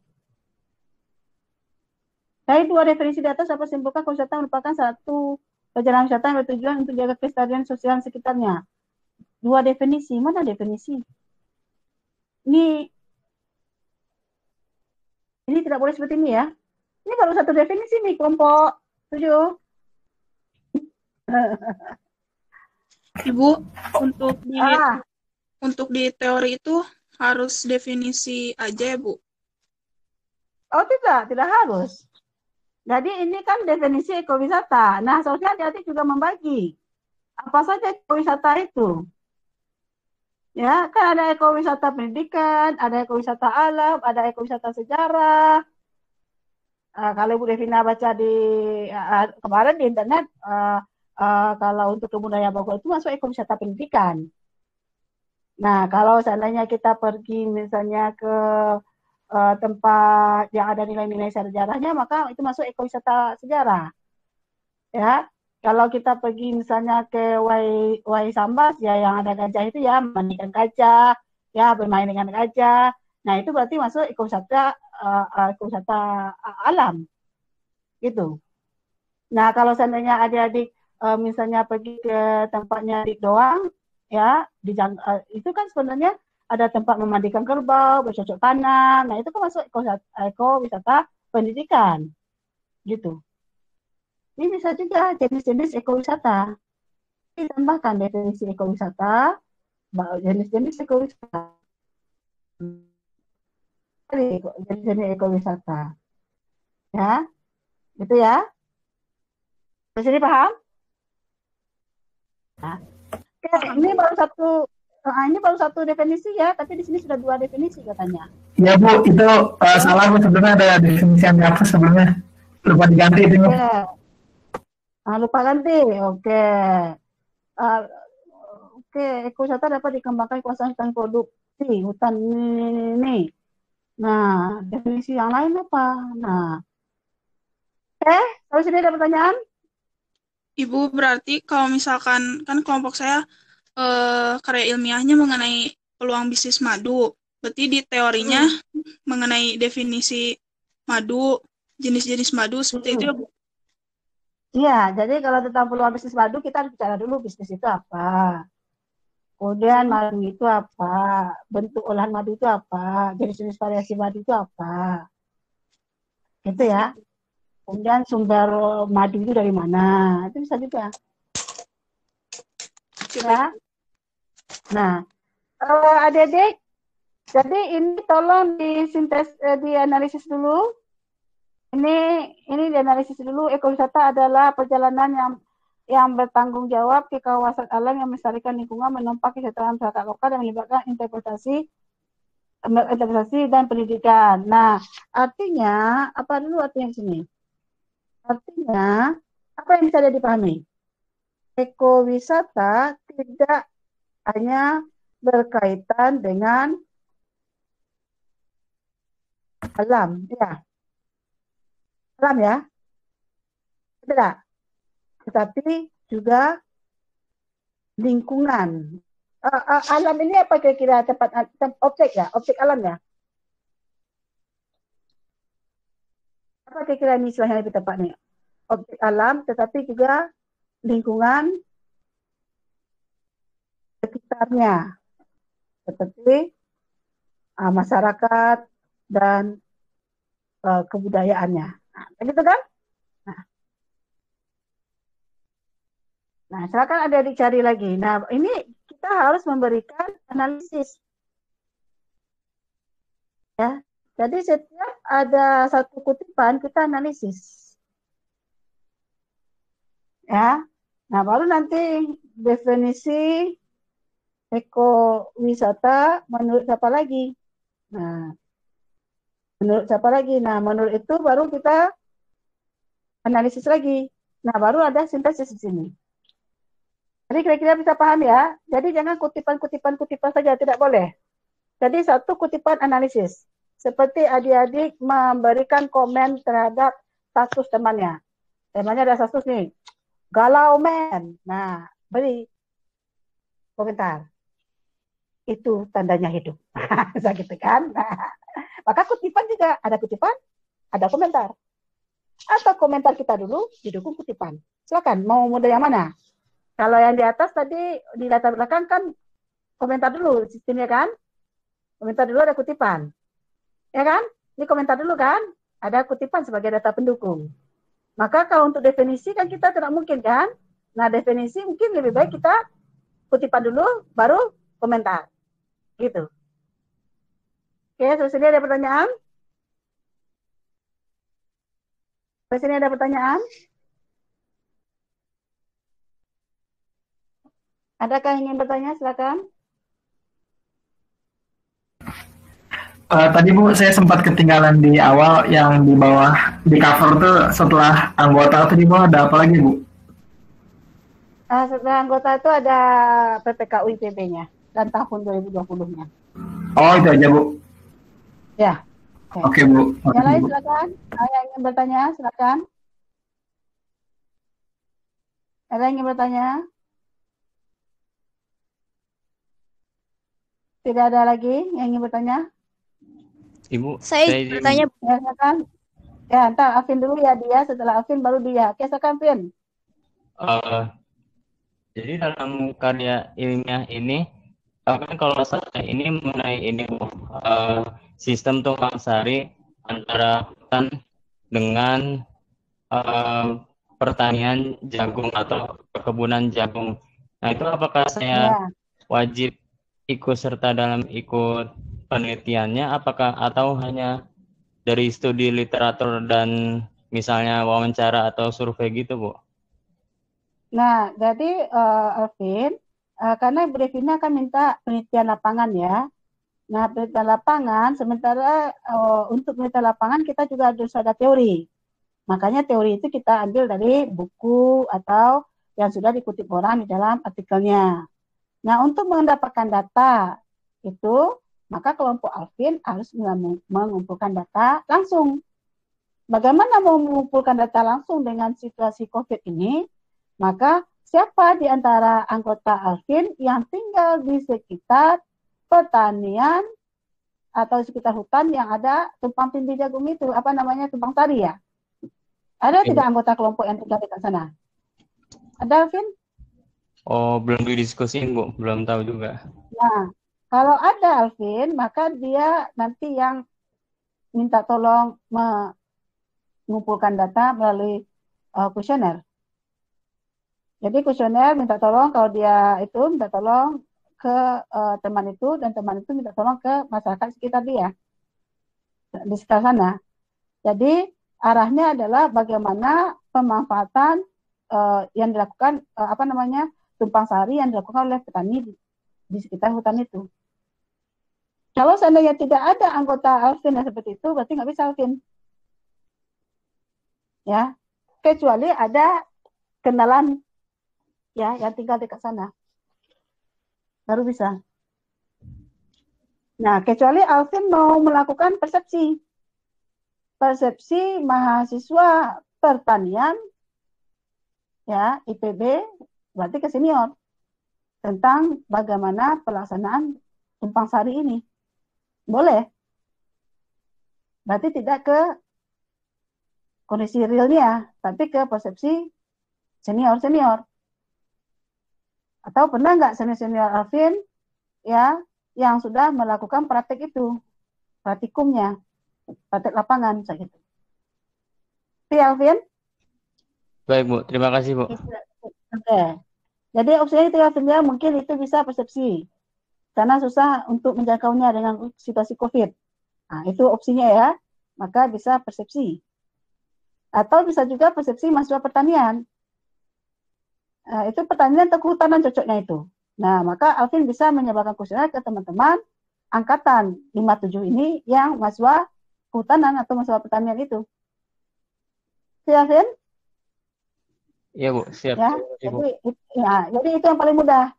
Dari 2 definisi di atas dapat simpulkan wisata merupakan satu perjalanan wisata yang bertujuan untuk jaga kelestarian sosial sekitarnya. 2 definisi, mana definisi? Ini tidak boleh seperti ini ya. Ini baru 1 definisi nih kelompok 7. Ibu, untuk di teori itu harus definisi aja ya, Bu? Oh, tidak harus. Jadi ini kan definisi ekowisata. Nah, seharusnya hati-hati juga membagi. Apa saja ekowisata itu? Ya, kan ada ekowisata pendidikan, ada ekowisata alam, ada ekowisata sejarah. Kalau Ibu Devina baca di kemarin di internet, kalau untuk kebudayaan Bogor itu masuk ekowisata pendidikan. Nah, kalau seandainya kita pergi misalnya ke tempat yang ada nilai-nilai sejarahnya, maka itu masuk ekowisata sejarah. Ya, kalau kita pergi misalnya ke Wai Sambas, ya yang ada gajah itu ya mandikan gajah, ya bermain dengan gajah. Nah, itu berarti masuk ekowisata alam, gitu. Nah, kalau seandainya adik-adik misalnya pergi ke tempatnya Dik doang, ya itu kan sebenarnya ada tempat memandikan kerbau, bercocok tanam. Nah, itu kan masuk ekowisata pendidikan, gitu. Ini bisa juga jenis-jenis ekowisata. Ditambahkan definisi ekowisata, jenis-jenis ekowisata. Jenis-jenis ekowisata. Ya, gitu ya. Di sini paham? Nah, ini baru satu definisi ya, tapi di sini sudah 2 definisi katanya. Ya Bu, itu salah Bu, sebelumnya ada definisi yang apa sebelumnya, lupa diganti itu. Lupa ganti, oke. Ekowisata dapat dikembangkan kawasan hutan produksi, hutan ini. Nah, definisi yang lain apa? Nah, kalau sini ada pertanyaan? Ibu, berarti kalau misalkan, kan kelompok saya karya ilmiahnya mengenai peluang bisnis madu. Berarti di teorinya mengenai definisi madu, jenis-jenis madu, seperti itu ya, Bu? Iya, jadi kalau tentang peluang bisnis madu, kita harus bicara dulu bisnis itu apa. Kemudian madu itu apa, bentuk olahan madu itu apa, jenis-jenis variasi madu itu apa. Gitu ya. Kemudian sumber madu itu dari mana, itu bisa juga. Ya. Nah, adik-adik, jadi ini tolong dianalisis dulu. Ini dianalisis dulu. Ekowisata adalah perjalanan yang bertanggung jawab ke kawasan alam yang melestarikan lingkungan, menopang kesejahteraan masyarakat lokal dan melibatkan interpretasi dan pendidikan. Nah, artinya apa dulu artinya di sini? Artinya apa yang bisa dipahami? Ekowisata tidak hanya berkaitan dengan alam, ya. Alam ya. Tidak. Tetapi juga lingkungan. Alam ini apa kira-kira objek ya? Objek alam ya? Apa kira-kira ini istilahnya lebih tepatnya? Objek alam, tetapi juga lingkungan sekitarnya. Seperti masyarakat dan kebudayaannya. Nah, begitu kan? Nah, silakan ada dicari lagi. Nah, ini kita harus memberikan analisis. Ya. Jadi setiap ada satu kutipan kita analisis. Ya. Nah, baru nanti definisi ekowisata menurut siapa lagi? Nah, menurut siapa lagi? Nah, menurut itu baru kita analisis lagi. Nah, baru ada sintesis di sini. Jadi kira-kira bisa paham ya. Jadi jangan kutipan saja, tidak boleh. Jadi satu kutipan analisis. Seperti adik-adik memberikan komen terhadap status temannya. Temannya ada status nih, galau men. Nah, beri komentar. Itu tandanya hidup. Gitu kan? Nah, maka kutipan juga ada kutipan, ada komentar. Atau komentar kita dulu didukung kutipan. Silakan, mau model yang mana? Kalau yang di atas tadi di latar belakang kan komentar dulu sistemnya kan? Komentar dulu ada kutipan. Ya kan? Ini komentar dulu kan? Ada kutipan sebagai data pendukung. Maka kalau untuk definisi kan kita tidak mungkin kan? Nah, definisi mungkin lebih baik kita kutipan dulu baru komentar. Gitu. Oke, sampai sini ada pertanyaan? Sampai sini ada pertanyaan? Adakah yang ingin bertanya? Silakan. Tadi Bu, saya sempat ketinggalan di awal yang di bawah di cover tuh setelah anggota tadi Bu ada apa lagi Bu? Setelah anggota itu ada PPKU IPB-nya dan tahun 2020-nya. Oh itu aja Bu. Ya. Oke Bu. Yang lain silakan. Yang ingin bertanya silakan. Ada yang ingin bertanya? Tidak ada lagi yang ingin bertanya? Ibu, saya bertanya. Ya, silakan. Ya, entar Afin dulu ya dia, setelah Afin baru dia. Oke, silakan Afin. Jadi dalam karya ilmiah ini, kan kalau saya ini mengenai ini sistem tumpang sari antara hutan dengan pertanian jagung atau perkebunan jagung. Nah itu apakah saya wajib ikut serta dalam ikut penelitiannya, apakah atau hanya dari studi literatur dan misalnya wawancara atau survei gitu, Bu? Nah, jadi Alvin, karena Bu Devina akan minta penelitian lapangan ya. Nah, penelitian lapangan, sementara untuk penelitian lapangan kita juga harus ada teori. Makanya teori itu kita ambil dari buku atau yang sudah dikutip orang di dalam artikelnya. Nah, untuk mendapatkan data itu, maka kelompok Alvin harus mengumpulkan data langsung. Bagaimana mengumpulkan data langsung dengan situasi COVID ini? Maka siapa di antara anggota Alvin yang tinggal di sekitar pertanian atau sekitar hutan yang ada tumpang tindih jagung itu, apa namanya, tumpang sari ya? Ada tidak anggota kelompok yang tinggal di sana? Ada, Alvin? Oh, belum didiskusiin, Bu. Belum tahu juga. Nah, kalau ada Alvin, maka dia nanti yang minta tolong mengumpulkan data melalui kuesioner. Jadi kuesioner minta tolong, kalau dia itu minta tolong ke teman itu, dan teman itu minta tolong ke masyarakat sekitar dia, di sekitar sana. Jadi arahnya adalah bagaimana pemanfaatan yang dilakukan, tumpang sari yang dilakukan oleh petani di sekitar hutan itu. Kalau seandainya tidak ada anggota Alvin yang seperti itu, berarti nggak bisa Alvin. Ya, kecuali ada kenalan ya yang tinggal dekat sana, baru bisa. Nah, kecuali Alvin mau melakukan persepsi mahasiswa pertanian ya IPB, berarti ke senior tentang bagaimana pelaksanaan tumpang sari ini. Boleh. Berarti tidak ke kondisi realnya, tapi ke persepsi senior-senior. Atau pernah nggak senior-senior Alvin ya yang sudah melakukan praktek itu, praktikumnya, praktek lapangan, kayak gitu. Oke, Alvin? Baik, Bu. Terima kasih, Bu. Oke. Jadi opsinya itu Alvin ya, mungkin itu bisa persepsi. Karena susah untuk menjangkaunya dengan situasi COVID. Nah, itu opsinya ya. Maka bisa persepsi. Atau bisa juga persepsi mahasiswa pertanian. Itu pertanyaan tentang kehutanan cocoknya itu. Nah, maka Alvin bisa menyebarkan kuesioner ke teman-teman angkatan 57 ini yang mahasiswa kehutanan atau mahasiswa pertanian itu. Siap, Alvin? Iya, Bu, siap. Ya, jadi itu yang paling mudah.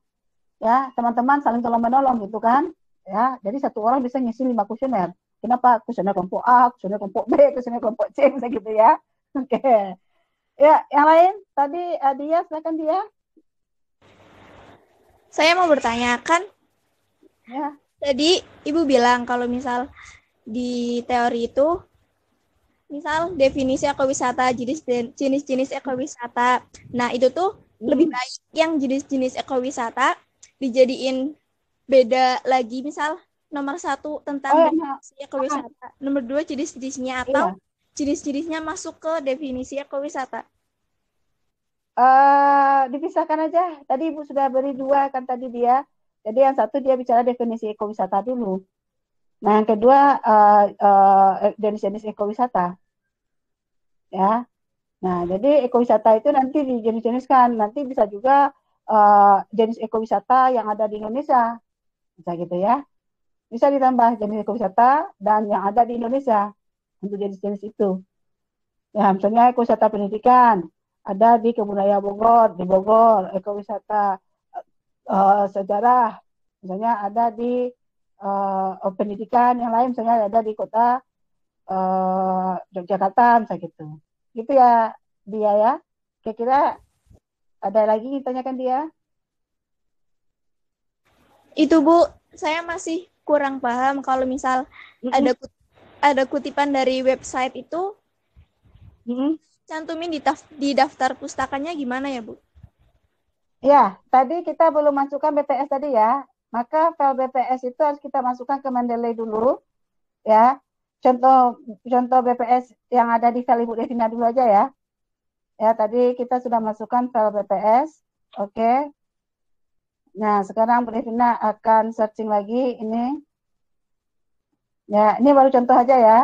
Ya, teman-teman saling tolong-menolong gitu kan. Ya, jadi satu orang bisa ngisi 5 kuesioner. Kenapa? Kuesioner kelompok A, kuesioner kelompok B, kuesioner kelompok C, bisa gitu ya. Oke. Ya, yang lain tadi Dia, silakan Dia. Saya mau bertanya, kan Ya. tadi Ibu bilang kalau misal di teori itu, misal definisi ekowisata, jenis-jenis ekowisata. Nah, itu tuh lebih baik yang jenis-jenis ekowisata dijadiin beda lagi, misal nomor 1 tentang definisi ekowisata, nomor 2 jenis-jenisnya, atau jenis-jenisnya masuk ke definisi ekowisata. Dipisahkan aja. Tadi Ibu sudah beri 2 kan tadi dia. Jadi yang satu dia bicara definisi ekowisata dulu. Nah, yang kedua jenis-jenis ekowisata. Ya. Nah, jadi ekowisata itu nanti dijenis-jeniskan. Nanti bisa juga jenis ekowisata yang ada di Indonesia. Bisa gitu ya. Bisa ditambah jenis ekowisata dan yang ada di Indonesia untuk jenis-jenis itu. Ya, misalnya ekowisata pendidikan ada di Kebudayaan Bogor, di Bogor, ekowisata sejarah, misalnya ada di pendidikan yang lain, misalnya ada di kota Yogyakarta, misalnya gitu. Gitu ya, Dia ya. Kira-kira ada lagi ditanyakan Dia? Itu Bu, saya masih kurang paham kalau misal ada kutipan dari website itu, cantumin di daftar pustakanya gimana ya, Bu? Ya, tadi kita belum masukkan BPS tadi ya. Maka file BPS itu harus kita masukkan ke Mendeley dulu. Ya, contoh BPS yang ada di file Ibu Devina dulu aja ya. Ya, tadi kita sudah masukkan file BPS. Oke. Nah, sekarang Bu Devina akan searching lagi ini. Ya, ini baru contoh aja ya.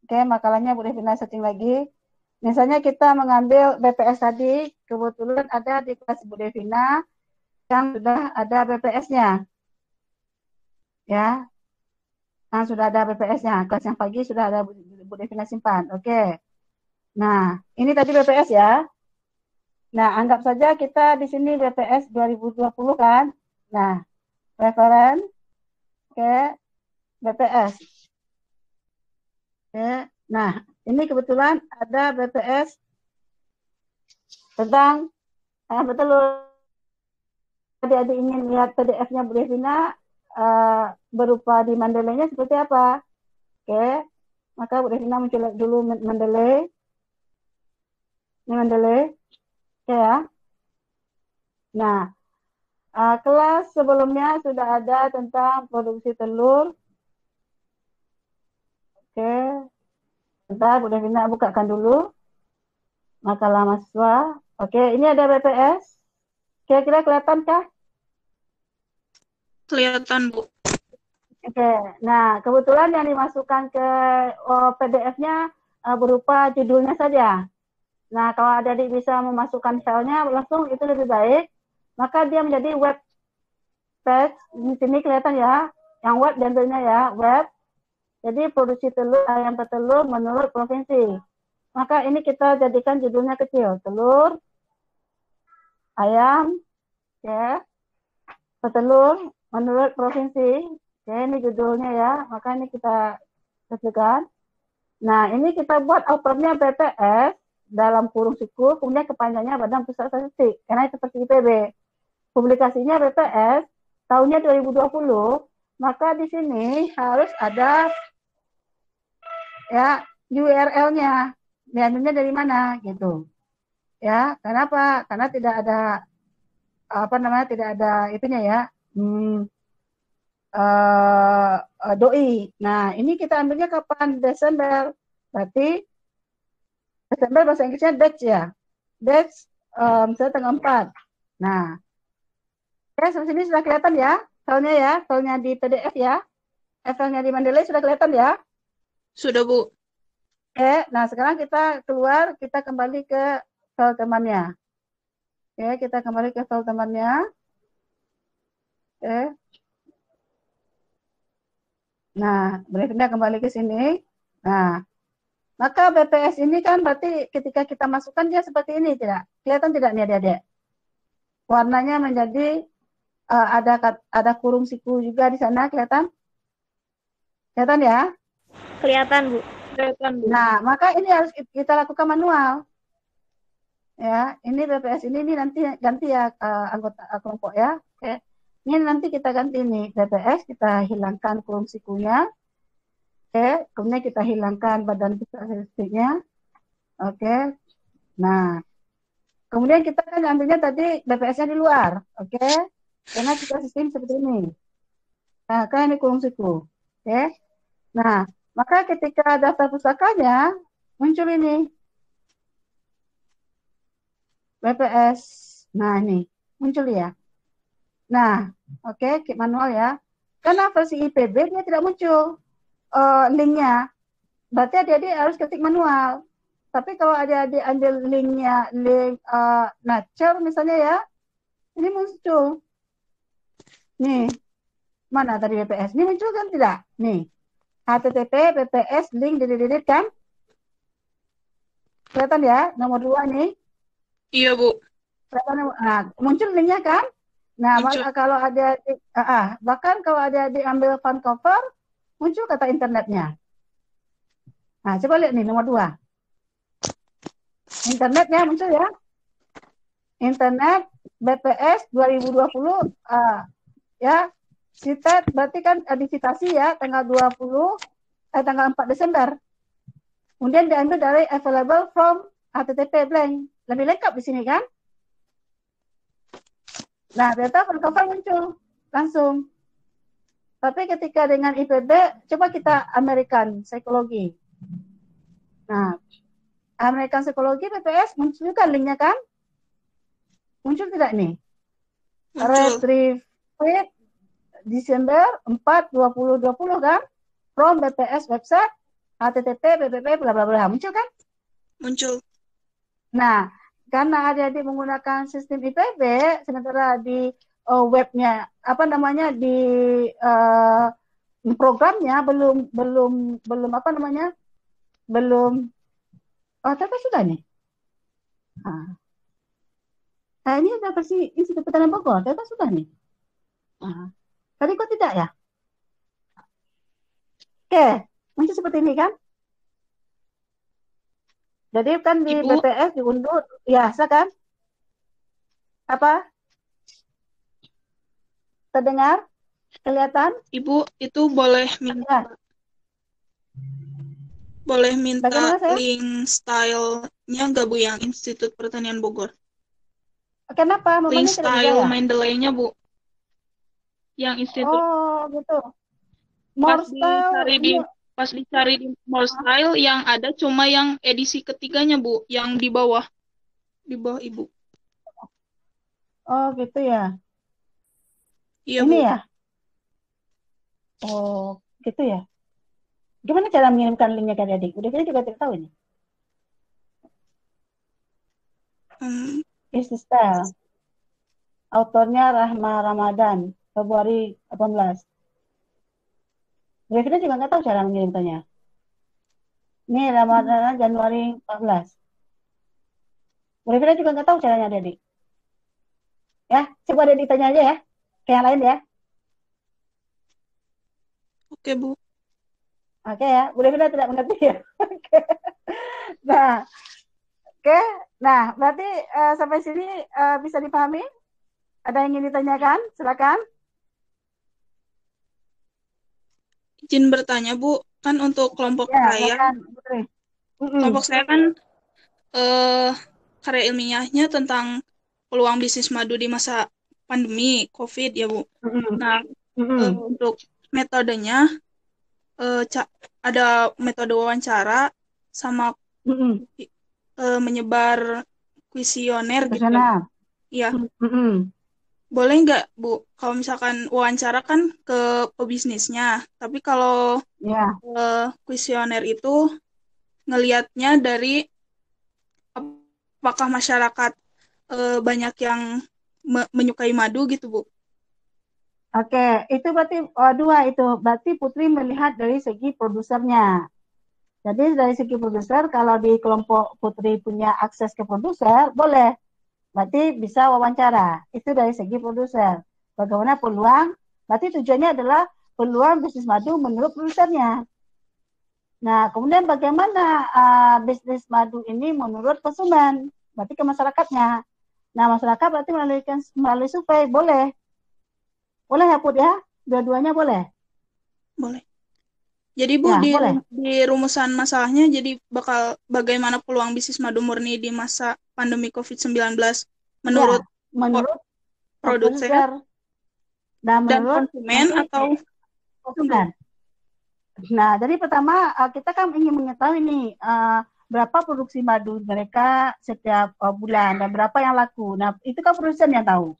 Oke, makalahnya Bu Devina searching lagi. Misalnya kita mengambil BPS tadi, kebetulan ada di kelas Bu Devina yang sudah ada BPS-nya. Ya. Nah, sudah ada BPS-nya. Kelas yang pagi sudah ada Bu Devina simpan. Oke. Nah, ini tadi BPS ya. Nah, anggap saja kita di sini BPS 2020 kan. Nah, referen ke BPS. Oke. Nah, ini kebetulan ada BPS tentang betul adik-adik ingin lihat PDF-nya Bu Devina berupa di Mendeley-nya seperti apa. Oke. Maka Bu Devina mencolok dulu Mendeley. Ini Mendeley. Oke ya. Nah, kelas sebelumnya sudah ada tentang produksi telur. Oke. Bentar, Bu Devina bukakan dulu. Makalah mahasiswa. Oke, ini ada BPS. Kira-kira kelihatankah? Kelihatan, Bu. Oke, nah kebetulan yang dimasukkan ke PDF-nya berupa judulnya saja. Nah, kalau adik bisa memasukkan filenya langsung itu lebih baik. Maka dia menjadi web page. Di sini kelihatan ya, yang web judulnya ya, web. Jadi produksi telur ayam petelur menurut provinsi. Maka ini kita jadikan judulnya kecil, telur ayam ya petelur menurut provinsi. Ya, ini judulnya ya, maka ini kita kecilkan. Nah, ini kita buat outputnya BPS dalam kurung siku, kemudian kepanjangannya Badan Pusat Statistik, karena itu seperti IPB. Publikasinya BPS tahunnya 2020, maka di sini harus ada ya URL-nya, diambilnya dari mana gitu. Ya, kenapa? Karena tidak ada tidak ada itunya ya. Doi. Nah, ini kita ambilnya kapan? Desember. Berarti Desember bahasa Inggrisnya Dutch ya. Dutch misalnya tanggal 4. Nah, ya sampai sini sudah kelihatan ya. Filenya ya, filenya di PDF ya. Filenya di Mendeley sudah kelihatan ya. Sudah, Bu. Oke, nah sekarang kita keluar, kita kembali ke file temannya. Oke, kita kembali ke file temannya. Oke. Nah, berpindah kembali ke sini. Nah, maka BPS ini kan berarti ketika kita masukkan dia seperti ini, tidak? Kelihatan tidak nih adik-adik? Warnanya menjadi ada kurung siku juga di sana, kelihatan? Kelihatan ya? Kelihatan, Bu. Kelihatan, Bu. Nah, maka ini harus kita lakukan manual. Ya, ini BPS ini nanti ganti ya anggota kelompok ya. Oke. Ini nanti kita ganti nih BPS, kita hilangkan kurung sikunya. Oke, kemudian kita hilangkan badan statistiknya. Oke. Nah, kemudian kita kan ambilnya tadi BPS-nya di luar. Oke. Karena kita sistem seperti ini. Nah, kan ini kurung siku. Oke. Nah, maka ketika daftar pusakanya muncul ini BPS. Nah, ini muncul ya. Nah, oke, manual ya. Karena versi IPB dia tidak muncul linknya. Berarti adik-adik harus ketik manual. Tapi kalau adik-adik ambil linknya, link Nature misalnya ya, ini muncul. Nih, mana tadi BPS? Ini muncul kan tidak? Nih, HTTP, BPS, link, didit kan? Kelihatan ya, nomor 2 nih. Iya, Bu. Nah, muncul linknya kan? Nah, kalau ada bahkan kalau ada diambil font cover, muncul kata internetnya. Nah, coba lihat nih nomor 2. Internetnya muncul ya. Internet BPS 2020 ya. Cited berarti kan dicitasi ya tanggal 4 Desember. Kemudian diambil dari available from HTTP blank. Lebih lengkap di sini kan? Nah, ternyata font cover muncul langsung. Tapi ketika dengan IPB, coba kita American Psychology. Nah, American Psychology BPS muncul kan linknya kan? Muncul tidak nih? Retrieve Desember 4 2020 kan? From BPS website HTTP BPP bla bla bla. Muncul kan? Muncul. Nah, karena adik-adik menggunakan sistem IPB, sementara di webnya di programnya belum tapi sudah nih. Nah, ini ada versi Institut Pertanian Bogor, ternyata sudah nih. Tadi kok tidak ya? Oke, muncul seperti ini kan? Jadi kan di Ibu, BPS diunduh, biasa kan? Apa? Terdengar? Kelihatan? Ibu, itu boleh minta link style-nya nggak, Bu, yang Institut Pertanian Bogor? Kenapa? Link style Mendeley-nya, Bu. Yang Institut. Oh, gitu. More style. Pas dicari di More Style yang ada cuma yang edisi ketiganya, Bu, yang di bawah Ibu. Oh, gitu ya. Iya, ini Bu. Ya. Oh, gitu ya. Gimana cara mengirimkan linknya ke adik? Udah kita juga tidak tahu ini. Easy Style. Autornya Rahma Ramadan, Februari 18. Kita juga nggak tahu cara mengirimkannya. Ini Ramadan Januari 14. Kita juga nggak tahu caranya adik. Ya, coba adik tanya aja ya. Kayak yang lain ya. Oke, Bu. Oke ya, kita tidak mengerti ya. Oke. Nah, oke. Nah, berarti sampai sini bisa dipahami? Ada yang ingin ditanyakan? Silakan. Izin bertanya, Bu, kan untuk kelompok saya, kelompok saya kan karya ilmiahnya tentang peluang bisnis madu di masa pandemi COVID ya, Bu. Nah, untuk metodenya ada metode wawancara sama menyebar kuesioner gitu. Iya. Boleh nggak, Bu, kalau misalkan wawancara kan ke pebisnisnya, tapi kalau kuesioner itu ngelihatnya dari apakah masyarakat banyak yang menyukai madu gitu, Bu. Oke, itu berarti dua itu. Berarti Putri melihat dari segi produsernya. Jadi dari segi produser, kalau di kelompok Putri punya akses ke produser, boleh. Berarti bisa wawancara. Itu dari segi produser. Bagaimana peluang? Berarti tujuannya adalah peluang bisnis madu menurut produsernya. Nah, kemudian bagaimana bisnis madu ini menurut konsumen? Berarti ke masyarakatnya. Nah, masyarakat berarti melalui survei, boleh. Boleh ya, Put ya? Dua-duanya boleh? Boleh. Jadi, Bu, Ya, di rumusan masalahnya, jadi bakal bagaimana peluang bisnis madu murni di masa pandemi COVID-19 menurut produser dan menurut konsumen atau konsumen. Nah, jadi pertama kita kan ingin mengetahui nih berapa produksi madu mereka setiap bulan dan berapa yang laku. Nah, itu kan produsen yang tahu.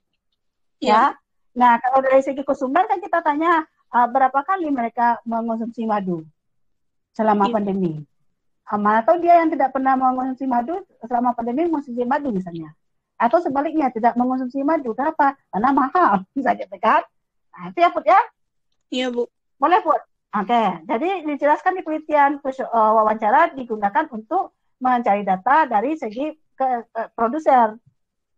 Ya. Nah, kalau dari segi konsumen kan kita tanya berapa kali mereka mengonsumsi madu selama pandemi. Mana tahu dia yang tidak pernah mengonsumsi madu selama pandemi mengonsumsi madu misalnya. Atau sebaliknya tidak mengonsumsi madu. Kenapa? Karena mahal. Bisa gitu kan? Nah, itu ya, Put ya? Iya, Bu. Boleh, Put? Oke, jadi dijelaskan di penelitian wawancara digunakan untuk mencari data dari segi produser,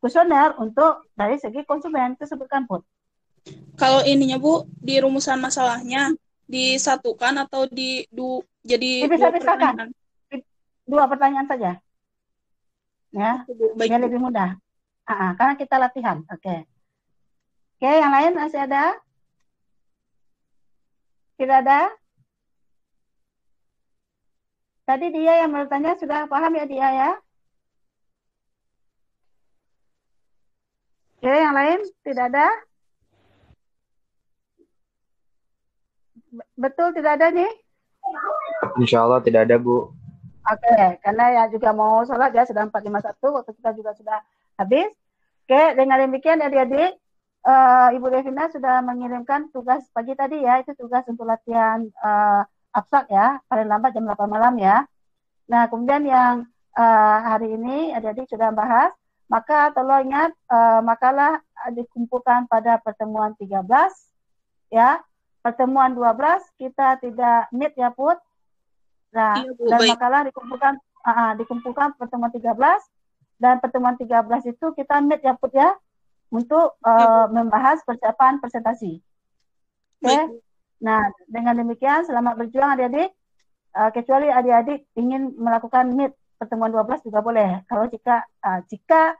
kuesioner untuk dari segi konsumen. Itu sebutkan, Put. Kalau ininya, Bu, di rumusan masalahnya disatukan atau jadi dua pertanyaan? Dua pertanyaan saja. Ya, biar lebih mudah. Karena kita latihan. Oke, yang lain masih ada? Tidak ada? Tadi dia yang bertanya sudah paham ya dia ya? Oke, yang lain tidak ada? Betul tidak ada nih? Insya Allah tidak ada, Bu. Oke, karena ya juga mau sholat ya, sudah 4:51, waktu kita juga sudah habis. Oke, dengan demikian adik-adik, Ibu Devina sudah mengirimkan tugas pagi tadi ya, itu tugas untuk latihan abstrak ya, paling lambat jam 8 malam ya. Nah, kemudian yang hari ini adik-adik sudah bahas, maka tolong ingat makalah dikumpulkan pada pertemuan 13 ya. Pertemuan 12 kita tidak meet ya, Put. Nah, iya, Bu, dan baik. Makalah dikumpulkan pertemuan 13 dan pertemuan 13 itu kita meet ya, Put ya, untuk membahas persiapan presentasi. Oke. Nah, dengan demikian selamat berjuang adik-adik. Kecuali adik-adik ingin melakukan meet pertemuan 12 juga boleh. Kalau jika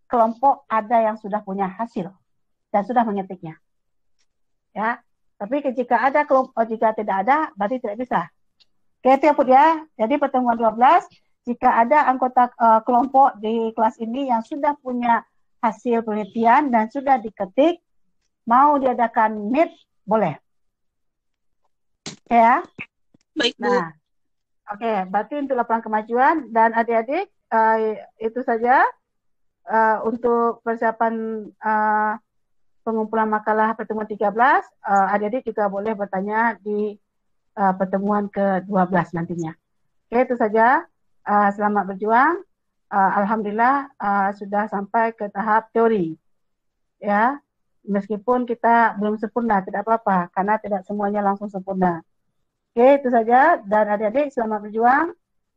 kelompok ada yang sudah punya hasil dan sudah mengetiknya. Ya. Tapi jika ada kelompok, jika tidak ada, berarti tidak bisa. Oke, itu ya, Put ya. Jadi pertemuan 12, jika ada anggota kelompok di kelas ini yang sudah punya hasil penelitian dan sudah diketik, mau diadakan meet, boleh. Oke ya? Baik, Bu. Nah, oke, berarti untuk laporan kemajuan dan adik-adik, itu saja untuk persiapan pengumpulan makalah pertemuan 13, adik-adik juga boleh bertanya di pertemuan ke-12 nantinya. Oke, itu saja. Selamat berjuang. Alhamdulillah sudah sampai ke tahap teori. Ya, meskipun kita belum sempurna, tidak apa-apa, karena tidak semuanya langsung sempurna. Oke, itu saja. Dan adik-adik selamat berjuang.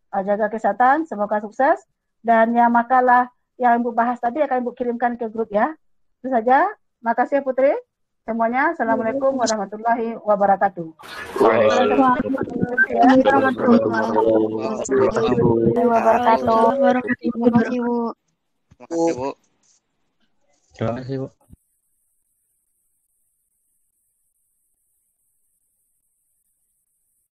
Jaga kesehatan, semoga sukses. Dan yang makalah yang Ibu bahas tadi akan Ibu kirimkan ke grup ya. Itu saja. Makasih ya Putri. Semuanya, Assalamualaikum warahmatullahi wabarakatuh. Terima kasih, Bu. Terima kasih, Bu.